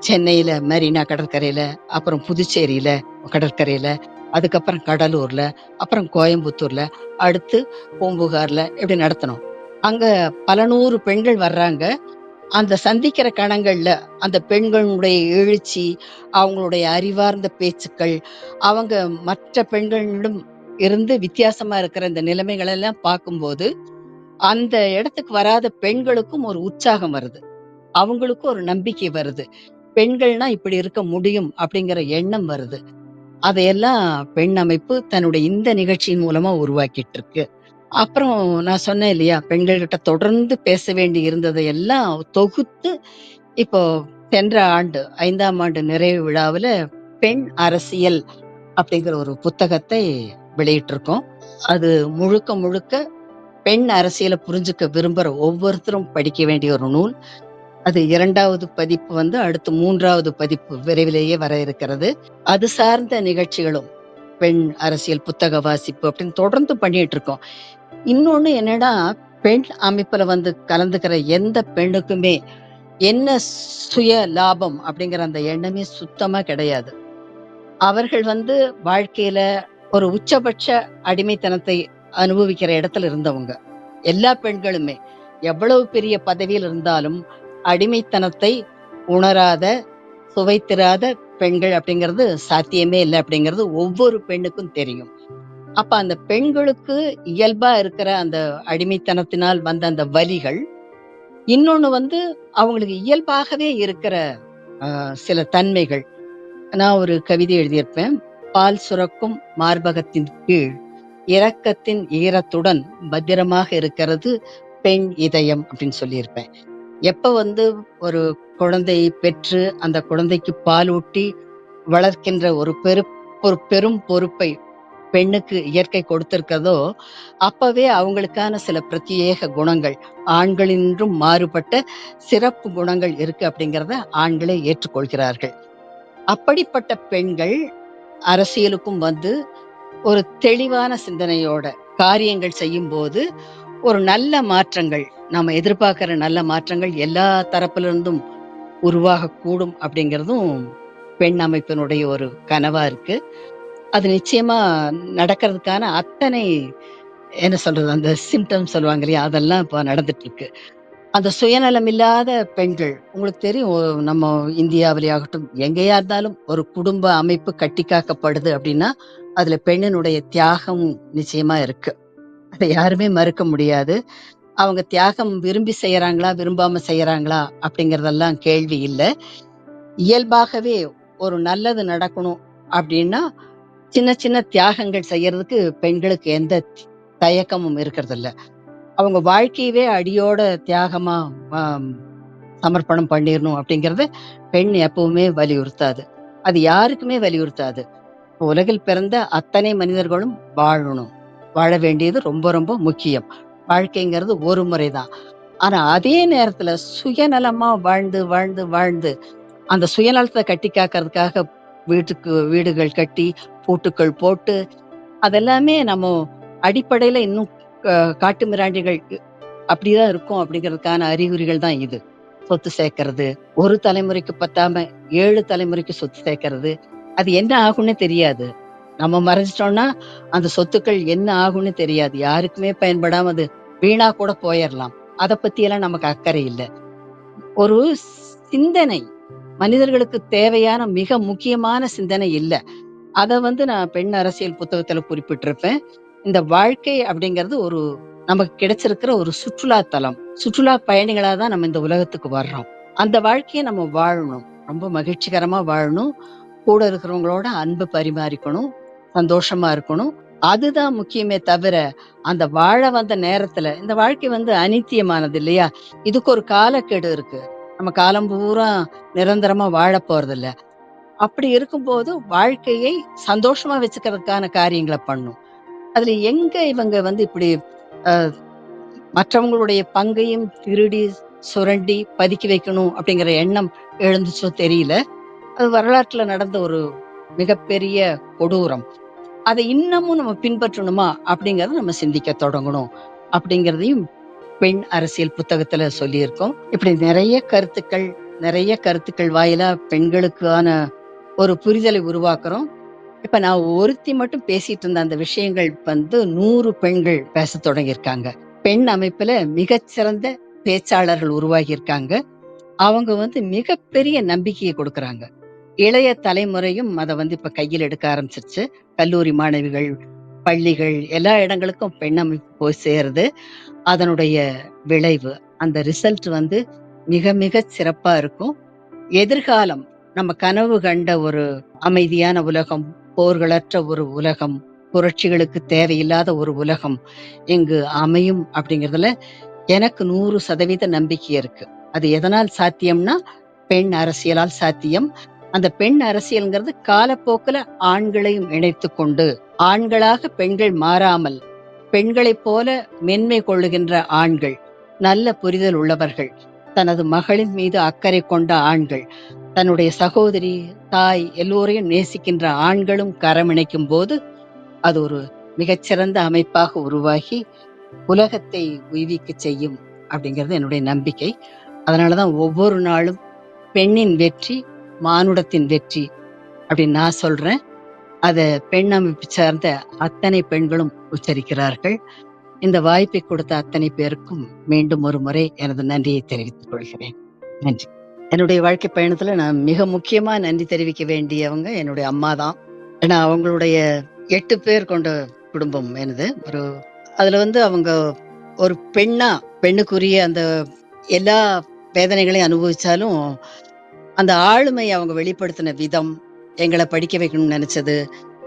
சென்னையில மெரினா கடற்கரையில, அப்புறம் புதுச்சேரியில கடற்கரையில, அதுக்கப்புறம் கடலூர்ல, அப்புறம் கோயம்புத்தூர்ல, அடுத்து பூம்புகார்ல இப்படி நடத்தணும். அங்க பல 100 பெண்கள் வர்றாங்க. அந்த சந்திக்கிற கணங்கள்ல அந்த பெண்களுடைய எழுச்சி, அவங்களுடைய அறிவார்ந்த பேச்சுக்கள், அவங்க மற்ற பெண்களிடம் இருந்து வித்தியாசமா இருக்கிற இந்த நிலைமைகள் எல்லாம் பார்க்கும்போது, அந்த இடத்துக்கு வராத பெண்களுக்கும் ஒரு உற்சாகம் வருது. அவங்களுக்கும் ஒரு நம்பிக்கை வருது. பெண்கள்னா இப்படி இருக்க முடியும் அப்படிங்கிற எண்ணம் வருது. அதையெல்லாம் பெண் அமைப்பு தன்னுடைய இந்த நிகழ்ச்சியின் மூலமா உருவாக்கிட்டு இருக்கு. அப்புறம் நான் சொன்னேன் இல்லையா, பெண்கள்கிட்ட தொடர்ந்து பேச வேண்டி இருந்ததை எல்லாம் தொகுத்து இப்போ சென்ற ஆண்டு 5ஆம் ஆண்டு நிறைவு விழாவுல பெண் அரசியல் அப்படிங்கிற ஒரு புத்தகத்தை வெளியிட்டிருக்கோம். அது முழுக்க முழுக்க பெண் அரசியலை புரிஞ்சுக்க விரும்புற ஒவ்வொருத்தரும் படிக்க வேண்டிய ஒரு நூல். அது 2வது பதிப்பு வந்து அடுத்து 3வது பதிப்பு விரைவிலேயே வர இருக்கிறது. அது சார்ந்த நிகழ்ச்சிகளும் பெண் அரசியல் புத்தக வாசிப்பு அப்படின்னு தொடர்ந்து பண்ணிட்டு இருக்கோம். இன்னொன்னு என்னன்னா, பெண் அமைப்புல வந்து கலந்துக்கிற எந்த பெண்ணுக்குமே என்ன சுய லாபம் அப்படிங்கிற அந்த எண்ணமே சுத்தமா கிடையாது. அவர்கள் வந்து வாழ்க்கையில ஒரு உச்சபட்ச அடிமைத்தனத்தை அனுபவிக்கிற இடத்துல இருந்தவங்க. எல்லா பெண்களுமே எவ்வளவு பெரிய பதவியில் இருந்தாலும் அடிமைத்தனத்தை உணராத, சுவைத்திராத பெண்கள் அப்படிங்கிறது சாத்தியமே இல்லை அப்படிங்கிறது ஒவ்வொரு பெண்ணுக்கும் தெரியும். அப்ப அந்த பெண்களுக்கு இயல்பா இருக்கிற அந்த அடிமைத்தனத்தினால் வந்த அந்த வலிகள், இன்னொன்னு வந்து அவங்களுக்கு இயல்பாகவே இருக்கிற சில தன்மைகள். நான் ஒரு கவிதை எழுதியிருப்பேன். பால் சுரக்கும் மார்பகத்தின் கீழ் இரக்கத்தின் ஈரத்துடன் பத்திரமாக இருக்கிறது பெண் இதயம் அப்படின்னு சொல்லியிருப்பேன். எப்ப வந்து ஒரு குழந்தையை பெற்று அந்த குழந்தைக்கு பால் ஊட்டி வளர்க்கின்ற ஒரு பெரும் பொறுப்பை பெண்ணுக்கு இயற்கை கொடுத்திருக்கிறதோ, அப்பவே அவங்களுக்கான சில பிரத்யேக குணங்கள், ஆண்களினின்றும் மாறுபட்ட சிறப்பு குணங்கள் இருக்கு அப்படிங்கிறத ஆண்களே ஏற்றுக்கொள்கிறார்கள். அப்படிப்பட்ட பெண்கள் அரசியலுக்கும் வந்து ஒரு தெளிவான சிந்தனையோட காரியங்கள் செய்யும்போது, ஒரு நல்ல மாற்றங்கள், நாம எதிர்பார்க்கிற நல்ல மாற்றங்கள் எல்லா தரப்பில இருந்தும் உருவாகக்கூடும் அப்படிங்கிறதும் பெண் அமைப்பினுடைய ஒரு கனவா இருக்கு. அது நிச்சயமா நடக்கிறதுக்கான அத்தனை என்ன சொல்றது, அந்த சிம்ப்டம்ஸ் சொல்லுவாங்க இல்லையா? அதெல்லாம் இப்ப நடந்துட்டு இருக்கு. அந்த சுயநலம் இல்லாத பெண்கள், உங்களுக்கு தெரியும் நம்ம இந்தியாவிலே ஆகட்டும், எங்கேயா இருந்தாலும் ஒரு குடும்ப அமைப்பு கட்டி காக்கப்படுது அப்படின்னா, அதுல பெண்ணினுடைய தியாகம் நிச்சயமா இருக்கு. அத யாருமே மறுக்க முடியாது. அவங்க தியாகம் விரும்பி செய்யறாங்களா, விரும்பாம செய்யறாங்களா அப்படிங்கிறதெல்லாம் கேள்வி இல்ல. இயல்பாகவே ஒரு நல்லது நடக்கணும் அப்படின்னா, சின்ன சின்ன தியாகங்கள் செய்யறதுக்கு பெண்களுக்கு எந்த தயக்கமும் இருக்கிறதில்ல. அவங்க வாழ்க்கையவே அடியோட தியாகமா ஆம், சமர்ப்பணம் பண்ணிரணும் அப்படிங்கறத பெண் எப்பவுமே வலியுறுத்தாது. அது யாருக்குமே வலியுறுத்தாது. உலகில் பிறந்த அத்தனை மனிதர்களும் வாழணும். வாழ வேண்டியது ரொம்ப ரொம்ப முக்கியம். வாழ்க்கைங்கிறது ஒரு முறைதான். ஆனா அதே நேரத்துல சுயநலமா வாழ்ந்து வாழ்ந்து வாழ்ந்து அந்த சுயநலத்தை கட்டி காக்கறதுக்காக வீடுகள் கட்டி பூட்டுக்கள் போட்டு அதெல்லாமே நம்ம அடிப்படையில இன்னும் காட்டு மிராண்டிகள் அப்படிதான் இருக்கும் அப்படிங்கிறதுக்கான அறிகுறிகள் தான் இது. சொத்து சேர்க்கறது, ஒரு தலைமுறைக்கு பத்தாம 7 தலைமுறைக்கு சொத்து சேர்க்கறது, அது என்ன ஆகும்னே தெரியாது. நம்ம மறைஞ்சிட்டோம்னா அந்த சொத்துக்கள் என்ன ஆகும்னு தெரியாது. யாருக்குமே பயன்படாம அது வீணா கூட போயிரலாம். அத பத்தி எல்லாம் நமக்கு அக்கறை இல்ல. ஒரு சிந்தனை, மனிதர்களுக்கு தேவையான மிக முக்கியமான சிந்தனை இல்ல. அத வந்து நான் பெண் அரசியல் புத்தகத்துல குறிப்பிட்டிருப்பேன். இந்த வாழ்க்கை அப்படிங்கிறது ஒரு நமக்கு கிடைச்சிருக்கிற ஒரு சுற்றுலா தலம். சுற்றுலா பயணிகளா தான் நம்ம இந்த உலகத்துக்கு வர்றோம். அந்த வாழ்க்கைய நம்ம வாழணும். ரொம்ப மகிழ்ச்சிகரமா வாழணும். கூட இருக்கிறவங்களோட அன்பு பரிமாறிக்கணும். சந்தோஷமா இருக்கணும். அதுதான் முக்கியமே தவிர, அந்த வாழ வந்த நேரத்துல இந்த வாழ்க்கை வந்து அநித்தியமானது இல்லையா? இதுக்கு ஒரு காலக்கெடு இருக்கு. நம்ம காலம் பூரா நிரந்தரமா வாழப் போறதில்ல. அப்படி இருக்கும்போது வாழ்க்கையை சந்தோஷமா வச்சுக்கிறதுக்கான காரியங்கள பண்ணும். அதுல எங்க இவங்க வந்து இப்படி அ மற்றவங்களுடைய பங்கையும் திருடி, சுரண்டி பதுக்கி வைக்கணும் அப்படிங்கிற எண்ணம் எழுந்துச்சோ தெரியல. அது வரலாற்றுல நடந்த ஒரு மிகப்பெரிய கொடூரம். அதை இன்னமும் நம்ம பின்பற்றணுமா அப்படிங்கறத நம்ம சிந்திக்க தொடங்கணும். அப்படிங்கிறதையும் பெண் அரசியல் புத்தகத்துல சொல்லியிருக்கோம். இப்படி நிறைய கருத்துக்கள் வாயிலா பெண்களுக்கான ஒரு புரிதலை உருவாக்குறோம். இப்ப நான் ஒருத்தி மட்டும் பேசிட்டு இருந்த அந்த விஷயங்கள் வந்து 100 பெண்கள் பேசத் தொடங்கியிருக்காங்க. பெண் அமைப்புல மிகச்சிறந்த பேச்சாளர்கள் உருவாகி இருக்காங்க. அவங்க வந்து மிகப்பெரிய நம்பிக்கையை கொடுக்கறாங்க. இளைய தலைமுறையும் அத வந்து இப்ப கையில் எடுக்க ஆரம்பிச்சிருச்சு. கல்லூரி மாணவிகள், பள்ளிகள் எல்லா இடங்களுக்கும் பெண் அமைப்பு போய் சேருது. அதனுடைய விளைவு, அந்த ரிசல்ட் வந்து மிக மிக சிறப்பா இருக்கும். எதிர்காலம் நம்ம கனவு கண்ட ஒரு அமைதியான உலகம், போர்களற்ற ஒரு உலகம், புரட்சிகளுக்கு தேவையில்லாத ஒரு உலகம் இங்கு அமையும் அப்படிங்கிறதுல எனக்கு 100% நம்பிக்கை இருக்கு. அது எதனால் சாத்தியம்னா, பெண் அரசியலால் சாத்தியம். அந்த பெண் அரசியல்ங்கிறது காலப்போக்குல ஆண்களையும் இணைத்துக் கொண்டு, ஆண்களாக பெண்கள் மாறாமல், பெண்களைப் போல மென்மை கொள்ளுகின்ற ஆண்கள், நல்ல புரிதல் உள்ளவர்கள், தனது மகளின் மீது அக்கறை கொண்ட ஆண்கள், தன்னுடைய சகோதரி, தாய் எல்லோரையும் நேசிக்கின்ற ஆண்களும் கரமிணைக்கும் போது, அது ஒரு மிகச்சிறந்த அமைப்பாக உருவாகி உலகத்தை உய்விக்கச் செய்யும் அப்படிங்கிறது என்னுடைய நம்பிக்கை. அதனாலதான் ஒவ்வொரு நாளும் பெண்ணின் வெற்றி மானுடத்தின் வெற்றி அப்படின்னு நான் சொல்றேன். அத பெண் அமைப்பு சார்ந்த அத்தனை பெண்களும் உச்சரிக்கிறார்கள். இந்த வாய்ப்பை கொடுத்த அத்தனை பேருக்கும் மீண்டும் ஒரு முறை எனது நன்றியை தெரிவித்துக் கொள்கிறேன். நன்றி. என்னுடைய வாழ்க்கை பயணத்துல நான் மிக முக்கியமா நன்றி தெரிவிக்க வேண்டியவங்க என்னுடைய அம்மா தான். ஏன்னா அவங்களுடைய 8 பேர் கொண்ட குடும்பம் எனது. அதுல வந்து அவங்க ஒரு பெண்ணுக்குரிய அந்த எல்லா வேதனைகளையும் அனுபவிச்சாலும் அந்த ஆளுமை அவங்க வெளிப்படுத்தின விதம், எங்களை படிக்க வைக்கணும்னு நினைச்சது,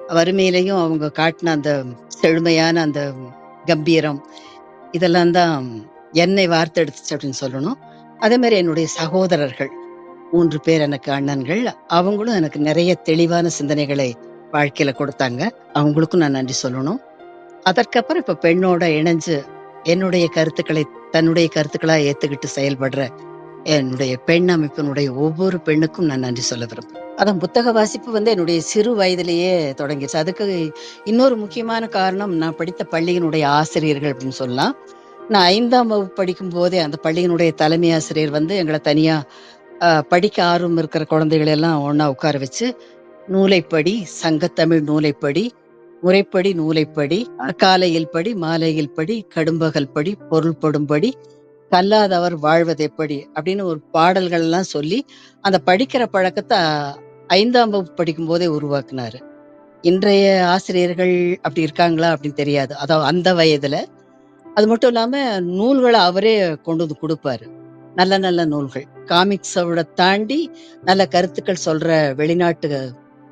வறுமையிலையும் அவங்க காட்டின அந்த செழுமையான அந்த கம்பீரம், இதெல்லாம் தான் என்னை வார்த்தெடுத்துச்சு அப்படின்னு சொல்லணும். அதே மாதிரி என்னுடைய சகோதரர்கள் 3 பேர் எனக்கு அண்ணன்கள். அவங்களும் எனக்கு நிறைய தெளிவான சிந்தனைகளை வாழ்க்கையில கொடுத்தாங்க. அவங்களுக்கும் நான் நன்றி சொல்லணும். அதற்கப்புறம் இப்ப பெண்ணோட இணைஞ்சு என்னுடைய கருத்துக்களை தன்னுடைய கருத்துக்களா ஏத்துக்கிட்டு செயல்படுற என்னுடைய பெண் அமைப்பினுடைய ஒவ்வொரு பெண்ணுக்கும் நான் நன்றி சொல்ல விரும்புறேன். அதான் புத்தக வாசிப்பு வந்து என்னுடைய சிறு வயதிலேயே தொடங்கிருச்சு. அதுக்கு இன்னொரு முக்கியமான காரணம் நான் படித்த பள்ளியினுடைய ஆசிரியர்கள் அப்படின்னு சொல்லலாம். நான் 5ஆம் வகுப்பு படிக்கும்போதே அந்த பள்ளியினுடைய தலைமை ஆசிரியர் வந்து எங்கள தனியா படிக்க ஆர்வம் இருக்கிற குழந்தைகளை எல்லாம் ஒண்ணா உட்கார வச்சு, "நூலைப் படி, சங்கத்தமிழ் நூலைப் படி, முறைப்படி நூலைப் படி, காலையில் படி, மாலையில் படி, கடும்பகல் படி, பொருள்படும்படி, கல்லாதவர் வாழ்வதெப்படி" அப்படின்னு ஒரு பாடல்கள்லாம் சொல்லி, அந்த படிக்கிற பழக்கத்த 5ஆம் வகுப்பு படிக்கும்போதே உருவாக்குனாரு. இன்றைய ஆசிரியர்கள் அப்படி இருக்காங்களா அப்படின்னு தெரியாது. அதாவது அந்த வயதுல. அது மட்டும் இல்லாம நூல்கள அவரே கொண்டு வந்து குடுப்பாரு. நல்ல நல்ல நூல்கள். காமிக்ஸ விட தாண்டி நல்ல கருத்துக்கள் சொல்ற வெளிநாட்டு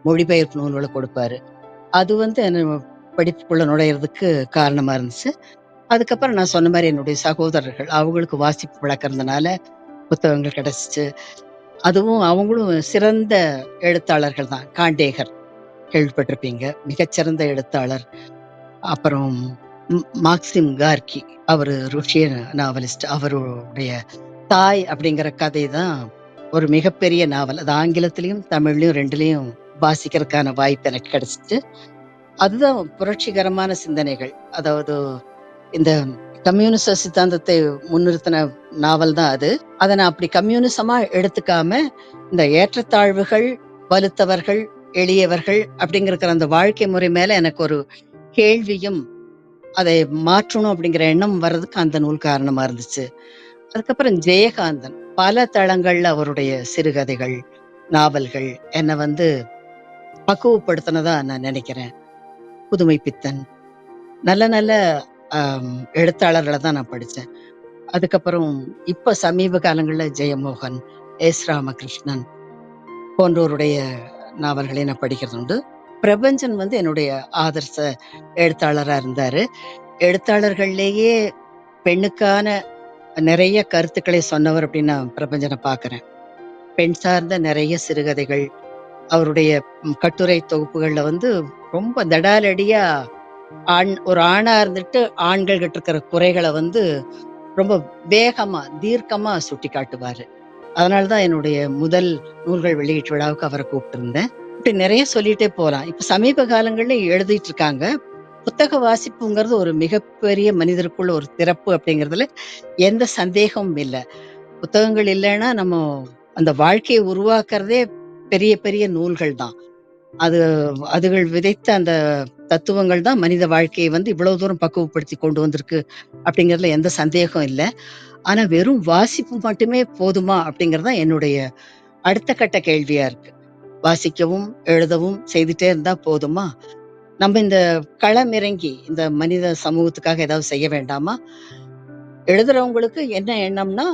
மொழிபெயர்ப்பு நூல்கள கொடுப்பாரு. அது வந்து என்ன படிப்புக்குள்ள நுழையறதுக்கு காரணமா இருந்துச்சு. அதுக்கப்புறம் நான் சொன்ன மாரி என்னுடைய சகோதரர்கள், அவங்களுக்கு வாசிப்பு பழக்கம் இருந்தனால புத்தகங்கள் கிடைச்சுச்சு. அதுவும் அவங்களும் சிறந்த எழுத்தாளர்கள் தான். காண்டேகர் கேள்விப்பட்டிருப்பீங்க. மிகச்சிறந்த எழுத்தாளர். அப்புறம் மாக்சிம் கார்கி. அவரு ருஷ்ய நாவலிஸ்ட். அவருடைய தாய் அப்படிங்கிற கதை தான் ஒரு மிகப்பெரிய நாவல். அது ஆங்கிலத்திலயும், தமிழ்லயும் 2லயும் வாசிக்கிறதுக்கான வாய்ப்பு எனக்கு கிடைச்சுச்சு. அதுதான் புரட்சிகரமான சிந்தனைகள். அதாவது இந்த கம்யூனிச சித்தாந்தத்தை முன்னிறுத்தின நாவல் தான் அது. அத நான் அப்படி கம்யூனிசமா எடுத்துக்காம, இந்த ஏற்றத்தாழ்வுகள், வலுத்தவர்கள், எளியவர்கள் அப்படிங்கிற அந்த வாழ்க்கை முறை மேல எனக்கு ஒரு கேள்வியும், அதை மாற்றணும் அப்படிங்கிற எண்ணம் வர்றதுக்கு அந்த நூல் காரணமா இருந்துச்சு. அதுக்கப்புறம் ஜெயகாந்தன். பல தளங்கள்ல அவருடைய சிறுகதைகள், நாவல்கள் என்ன வந்து பக்குவப்படுத்தினதா நான் நினைக்கிறேன். புதுமைப்பித்தன். நல்ல நல்ல எழுத்தாளர்கள தான் நான் படிச்சேன். அதுக்கப்புறம் இப்ப சமீப காலங்கள்ல ஜெயமோகன், எஸ். ராமகிருஷ்ணன் போன்றோருடைய நாவல்களை நான் படிக்கிறது உண்டு. பிரபஞ்சன் வந்து என்னுடைய ஆதர்ச எழுத்தாளரா இருந்தாரு. எழுத்தாளர்கள்லேயே பெண்ணுக்கான நிறைய கருத்துக்களை சொன்னவர் அப்படின்னு நான் பிரபஞ்சனை பார்க்கிறேன். பெண் சார்ந்த நிறைய சிறுகதைகள், அவருடைய கட்டுரை தொகுப்புகள்ல வந்து ரொம்ப தடாலடியா ஒரு ஆணா இருந்துட்டு ஆண்கள் கிட்ட இருக்கிற குறைகளை வந்து ரொம்ப வேகமா, தீர்க்கமா சுட்டி காட்டுவாரு. அதனாலதான் என்னுடைய முதல் நூல்கள் வெளியீட்டு விழாவுக்கு அவரை கூப்பிட்டிருந்தேன். இப்படி நிறைய சொல்லிட்டே போலாம். இப்ப சமீப காலங்கள்ல எழுதிட்டு இருக்காங்க. புத்தக வாசிப்புங்கிறது ஒரு மிகப்பெரிய மனிதருக்குள்ள ஒரு திறப்பு அப்படிங்கிறதுல எந்த சந்தேகமும் இல்ல. புத்தகங்கள் இல்லைன்னா நம்ம அந்த வாழ்க்கையை உருவாக்குறதே பெரிய பெரிய நூல்கள் தான். அது அதுகள் விதைத்த அந்த தத்துவங்கள் தான் மனித வாழ்க்கையை வந்து இவ்வளவு தூரம் பக்குவப்படுத்தி கொண்டு வந்திருக்கு அப்படிங்கிறதுல எந்த சந்தேகம் இல்ல. ஆனா வெறும் வாசிப்பு மட்டுமே போதுமா அப்படிங்கிறது தான் என்னுடைய அடுத்த கட்ட கேள்வியா இருக்கு. வாசிக்கவும், எழுதவும் செய்துட்டே இருந்தா போதுமா? நம்ம இந்த களமிறங்கி இந்த மனித சமூகத்துக்காக ஏதாவது செய்ய வேண்டாமா? எழுதுறவங்களுக்கு என்ன எண்ணம்னா,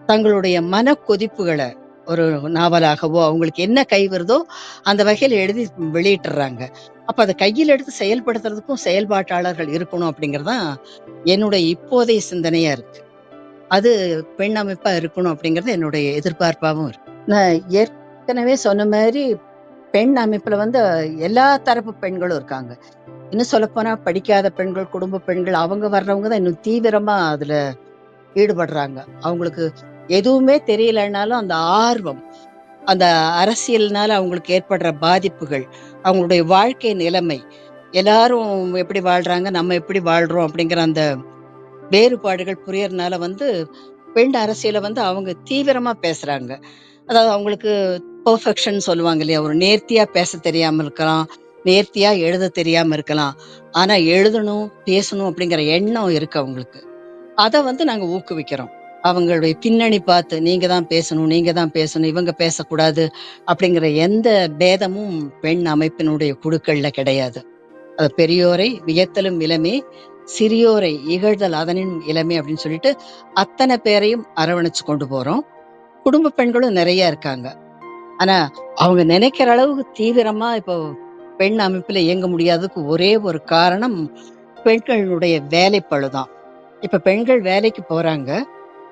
தங்களுடைய மன கொதிப்புகள ஒரு நாவலாகவோ, அவங்களுக்கு என்ன கை வருதோ அந்த வகையில எழுதி வெளியிட்டுர்றாங்க. அப்ப அத கையில எடுத்து செயல்படுத்துறதுக்கும் செயல்பாட்டாளர்கள் இருக்கணும் அப்படிங்கிறது தான் என்னுடைய இப்போதைய சிந்தனையா இருக்கு. அது பெண் அமைப்பா இருக்கணும் அப்படிங்கிறது என்னுடைய எதிர்பார்ப்பாவும் இருக்கு. நான் ஏற்கனவே சொன்ன மாதிரி பெண் அமைப்புல வந்து எல்லா தரப்பு பெண்களும் இருக்காங்க. இன்னும் சொல்லப்போனா படிக்காத பெண்கள், குடும்ப பெண்கள் அவங்க வர்றவங்க தான் இன்னும் தீவிரமா அதுல ஈடுபடுறாங்க. அவங்களுக்கு எதுவுமே தெரியலனாலும் அந்த ஆர்வம், அந்த அரசியல்னால அவங்களுக்கு ஏற்படுற பாதிப்புகள், அவங்களுடைய வாழ்க்கை நிலைமை, எல்லாரும் எப்படி வாழ்றாங்க, நம்ம எப்படி வாழ்றோம் அப்படிங்கிற அந்த வேறுபாடுகள் புரியறனால வந்து பெண் அரசியல வந்து அவங்க தீவிரமா பேசுறாங்க. அதாவது அவங்களுக்கு பெர்ஃபெக்ஷன் சொல்லுவாங்க இல்லையா? ஒரு நேர்த்தியா பேச தெரியாம இருக்கலாம். நேர்த்தியா எழுத தெரியாம இருக்கலாம். ஆனா எழுதணும், பேசணும் அப்படிங்கிற எண்ணம் இருக்கு அவங்களுக்கு. அத வந்து நாங்க ஊக்குவிக்கிறோம். அவங்களுடைய பின்னணி பார்த்து, நீங்க தான் பேசணும், நீங்க தான் பேசணும், இவங்க பேசக்கூடாது அப்படிங்கிற எந்த பேதமும் பெண் அமைப்பினுடைய குழுக்கள்ல கிடையாது. அது பெரியோரை வியத்தலும் இலமே, சிறியோரை இகழ்தல் அதனினும் இலமே அப்படின்னு சொல்லிட்டு அத்தனை பேரையும் அரவணைச்சு கொண்டு போறோம். குடும்ப பெண்களும் நிறைய இருக்காங்க. ஆனா அவங்க நினைக்கிற அளவுக்கு தீவிரமா இப்போ பெண் அமைப்புல இயங்க முடியாததுக்கு ஒரே ஒரு காரணம் பெண்களுடைய வேலைப்பளுதான். இப்ப பெண்கள் வேலைக்கு போறாங்க.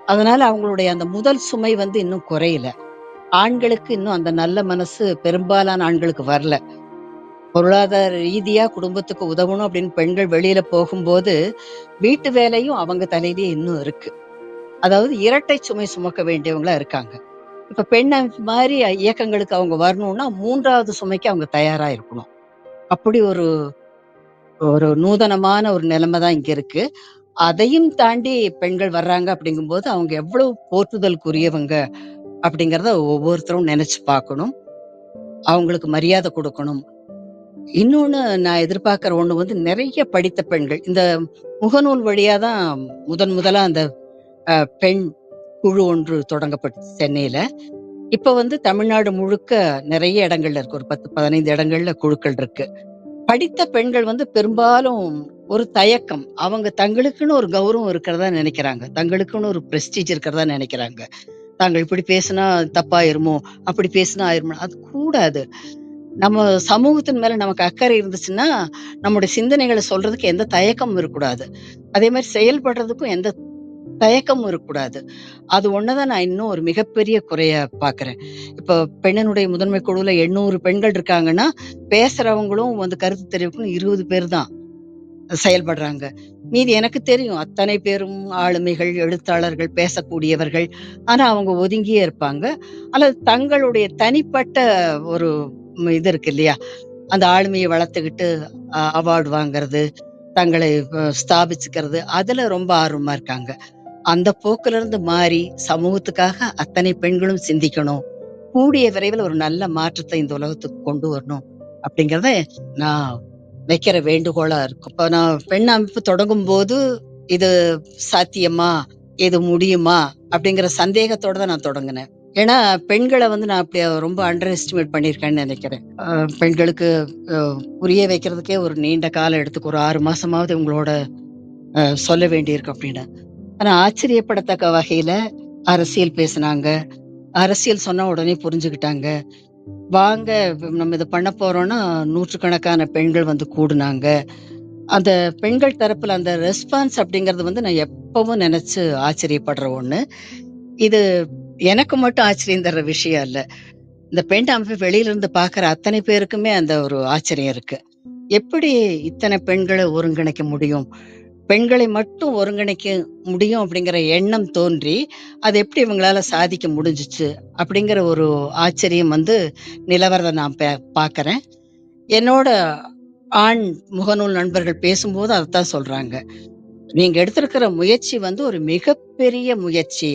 அதனால அவங்களுடைய அந்த முதல் சுமை இன்னும் குறையல. ஆண்களுக்கு இன்னும் அந்த நல்ல மனசு பெரும்பாலான ஆண்களுக்கு வரல. பொருளாதார ரீதியா குடும்பத்துக்கு உதவணும் அப்படின்னு பெண்கள் வெளியில போகும்போது, வீட்டு வேலையும் அவங்க தலையிலேயே இன்னும் இருக்கு. அதாவது இரட்டை சுமை சுமக்க வேண்டியவங்களா இருக்காங்க. இப்ப பெண் அமைப்பு மாரி இயக்கங்களுக்கு அவங்க வரணும்னா, 3வது சுமைக்கு அவங்க தயாரா இருக்கணும். அப்படி ஒரு ஒரு நூதனமான ஒரு நிலைமை தான் இங்க இருக்கு. அதையும் தாண்டி பெண்கள் வர்றாங்க அப்படிங்கும்போது, அவங்க எவ்வளவு போற்றுதலுக்குரியவங்க அப்படிங்கிறத ஒவ்வொருத்தரும் நெனச்சு பார்க்கணும். அவங்களுக்கு மரியாதை குடுக்கணும். இன்னொன்னு நான் எதிர்பார்க்கிற ஒண்ணு வந்து நெறைய படித்த பெண்கள். இந்த முகநூல் வழியா தான் முதலா அந்த பெண் குழு ஒன்று தொடங்கப்பட்டுச்சு சென்னையில. இப்ப வந்து தமிழ்நாடு முழுக்க நெறைய இடங்கள்ல இருக்கு. ஒரு 10, 15 இடங்கள்ல குழுக்கள் இருக்கு. படித்த பெண்கள் வந்து பெரும்பாலும் ஒரு தயக்கம். அவங்க தங்களுக்குன்னு ஒரு கௌரவம் இருக்கிறதா நெனைக்கிறாங்க. தங்களுக்குன்னு ஒரு பிரஸ்டீஜ் இருக்கிறதா நெனைக்கிறாங்க. தாங்கள் இப்படி பேசினா தப்பாயிருமோ? அப்படி பேசினா ஆயிருமோ? அது கூடாது. நம்ம சமூகத்தின் மேல நமக்கு அக்கறை இருந்துச்சுன்னா, நம்முடைய சிந்தனைகள சொல்றதுக்கு எந்த தயக்கமும் இருக்கக்கூடாது. அதே மாரி செயல்படுறதுக்கும் எந்த தயக்கமும் இருக்கக்கூடாது. அது ஒண்ணதான் நான் இன்னும் ஒரு மிகப்பெரிய குறையா பார்க்கிறேன். இப்போ பெண்ணினுடைய முதன்மை குழுவுல 800 பெண்கள் இருக்காங்கன்னா, பேசுறவங்களும் வந்து கருத்து தெரிவிக்கணும் 20 பேர் தான் செயல்படுறாங்க. மீதி எனக்கு தெரியும். அத்தனை பேரும் ஆளுமைகள், எழுத்தாளர்கள், பேசக்கூடியவர்கள். ஆனா அவங்க ஒதுங்கியே இருப்பாங்க. அல்லது தங்களுடைய தனிப்பட்ட ஒரு இது இருக்கு இல்லையா? அந்த ஆளுமைய வளர்த்துக்கிட்டு அவார்ட் வாங்குறது, தங்களை ஸ்தாபிச்சுக்கிறது, அதுல ரொம்ப ஆர்வமா இருக்காங்க. அந்த போக்குல இருந்து மாறி, சமூகத்துக்காக அத்தனை பெண்களும் சிந்திக்கணும். கூடிய விரைவில் ஒரு நல்ல மாற்றத்தை இந்த உலகத்துக்கு கொண்டு வரணும். அப்படிங்கிறத நான் வைக்கிற வேண்டுகோளா இருக்கும். இப்ப நான் பெண் அமைப்பு தொடங்கும்போது, இது சாத்தியமா? இது முடியுமா? அப்படிங்கிற சந்தேகத்தோட தான் நான் தொடங்குனேன். ஏன்னா, பெண்கள வந்து நான் அப்படி ரொம்ப அண்டர் எஸ்டிமேட் பண்ணியிருக்கேன்னு நெனைக்கிறேன். பெண்களுக்கு அ புரிய வைக்கிறதுக்கே ஒரு நீண்ட காலம் எடுத்துக்கும். ஒரு 6 மாசமாவது இவங்களோட சொல்ல வேண்டியிருக்கு அப்படின்னு. ஆனா ஆச்சரியப்படத்தக்க வகையில அரசியல் பேசுனாங்க. அரசியல் சொன்னா உடனே புரிஞ்சுகிட்டாங்க. வாங்க நம்ம இத பண்ண போறோம்னா, நூற்றுக்கணக்கான பெண்கள் வந்து கூடுனாங்க. அந்த பெண்கள் தரப்புல அந்த ரெஸ்பான்ஸ் அப்படிங்கிறது வந்து நான் எப்பவும் நெனச்சு ஆச்சரியப்படுற ஒண்ணு. இது எனக்கு மட்டும் ஆச்சரியம் தர்ற விஷயம் இல்ல. இந்த பெண் அமைப்பு வெளியில இருந்து பார்க்குற அத்தனை பேருக்குமே அந்த ஒரு ஆச்சரியம் இருக்கு. எப்படி இத்தனை பெண்கள ஒருங்கிணைக்க முடியும்? பெண்களை மட்டும் ஒருங்கிணைக்க முடியும் அப்படிங்கிற எண்ணம் தோன்றி, அது எப்படி இவங்களால சாதிக்க முடிஞ்சுச்சு? அப்படிங்கிற ஒரு ஆச்சரியம் வந்து நிலவரத நான் பார்க்கிறேன். என்னோட ஆண் முகநூல் நண்பர்கள் பேசும்போது அதத்தான் சொல்றாங்க. நீங்க எடுத்திருக்கிற முயற்சி வந்து ஒரு மிகப்பெரிய முயற்சி.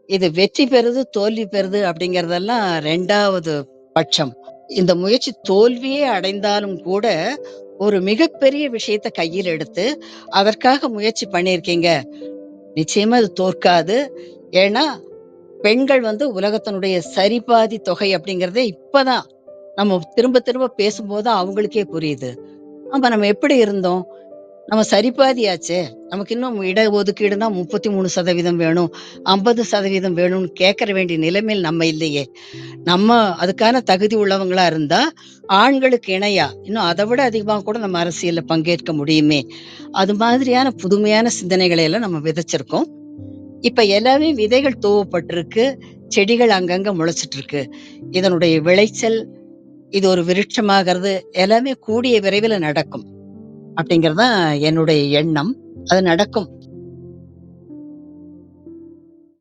இது வெற்றி பெறுது, தோல்வி பெறுது அப்படிங்கிறதெல்லாம் 2வது பட்சம். இந்த முயற்சி தோல்வியே அடைந்தாலும் கூட, ஒரு மிகப்பெரிய விஷயத்த கையில எடுத்து, அதற்காக முயற்சி பண்ணியிருக்கீங்க. நிச்சயமா இது தோற்காது. ஏன்னா, பெண்கள் வந்து உலகத்தினுடைய சரிபாதி தொகை அப்படிங்கிறதே இப்பதான் நம்ம திரும்ப திரும்ப பேசும்போது அவங்களுக்கே புரியுது. ஆமா நம்ம எப்படி இருந்தோம்? நம்ம சரிபாதியாச்சே. நமக்கு இன்னும் இட ஒதுக்கீடுனா 33% வேணும், 50% வேணும்னு கேட்கற வேண்டிய நிலைமையில் நம்ம இல்லையே. நம்ம அதுக்கான தகுதி உள்ளவங்களா இருந்தா, ஆண்களுக்கு இணையா, இன்னும் அத விட அதிகமா கூட நம்ம அரசியல்ல பங்கேற்க முடியுமே! அது மாதிரியான புதுமையான சிந்தனைகளை எல்லாம் நம்ம விதைச்சிருக்கோம். இப்ப எல்லாமே விதைகள் தூவப்பட்டிருக்கு. செடிகள் அங்கங்க முளைச்சிட்டு இருக்கு. இதனுடைய விளைச்சல், இது ஒரு விருட்சமாகறது எல்லாமே கூடிய விரைவில நடக்கும். அப்படிங்கிறது தான் என்னுடைய எண்ணம். அது நடக்கும்.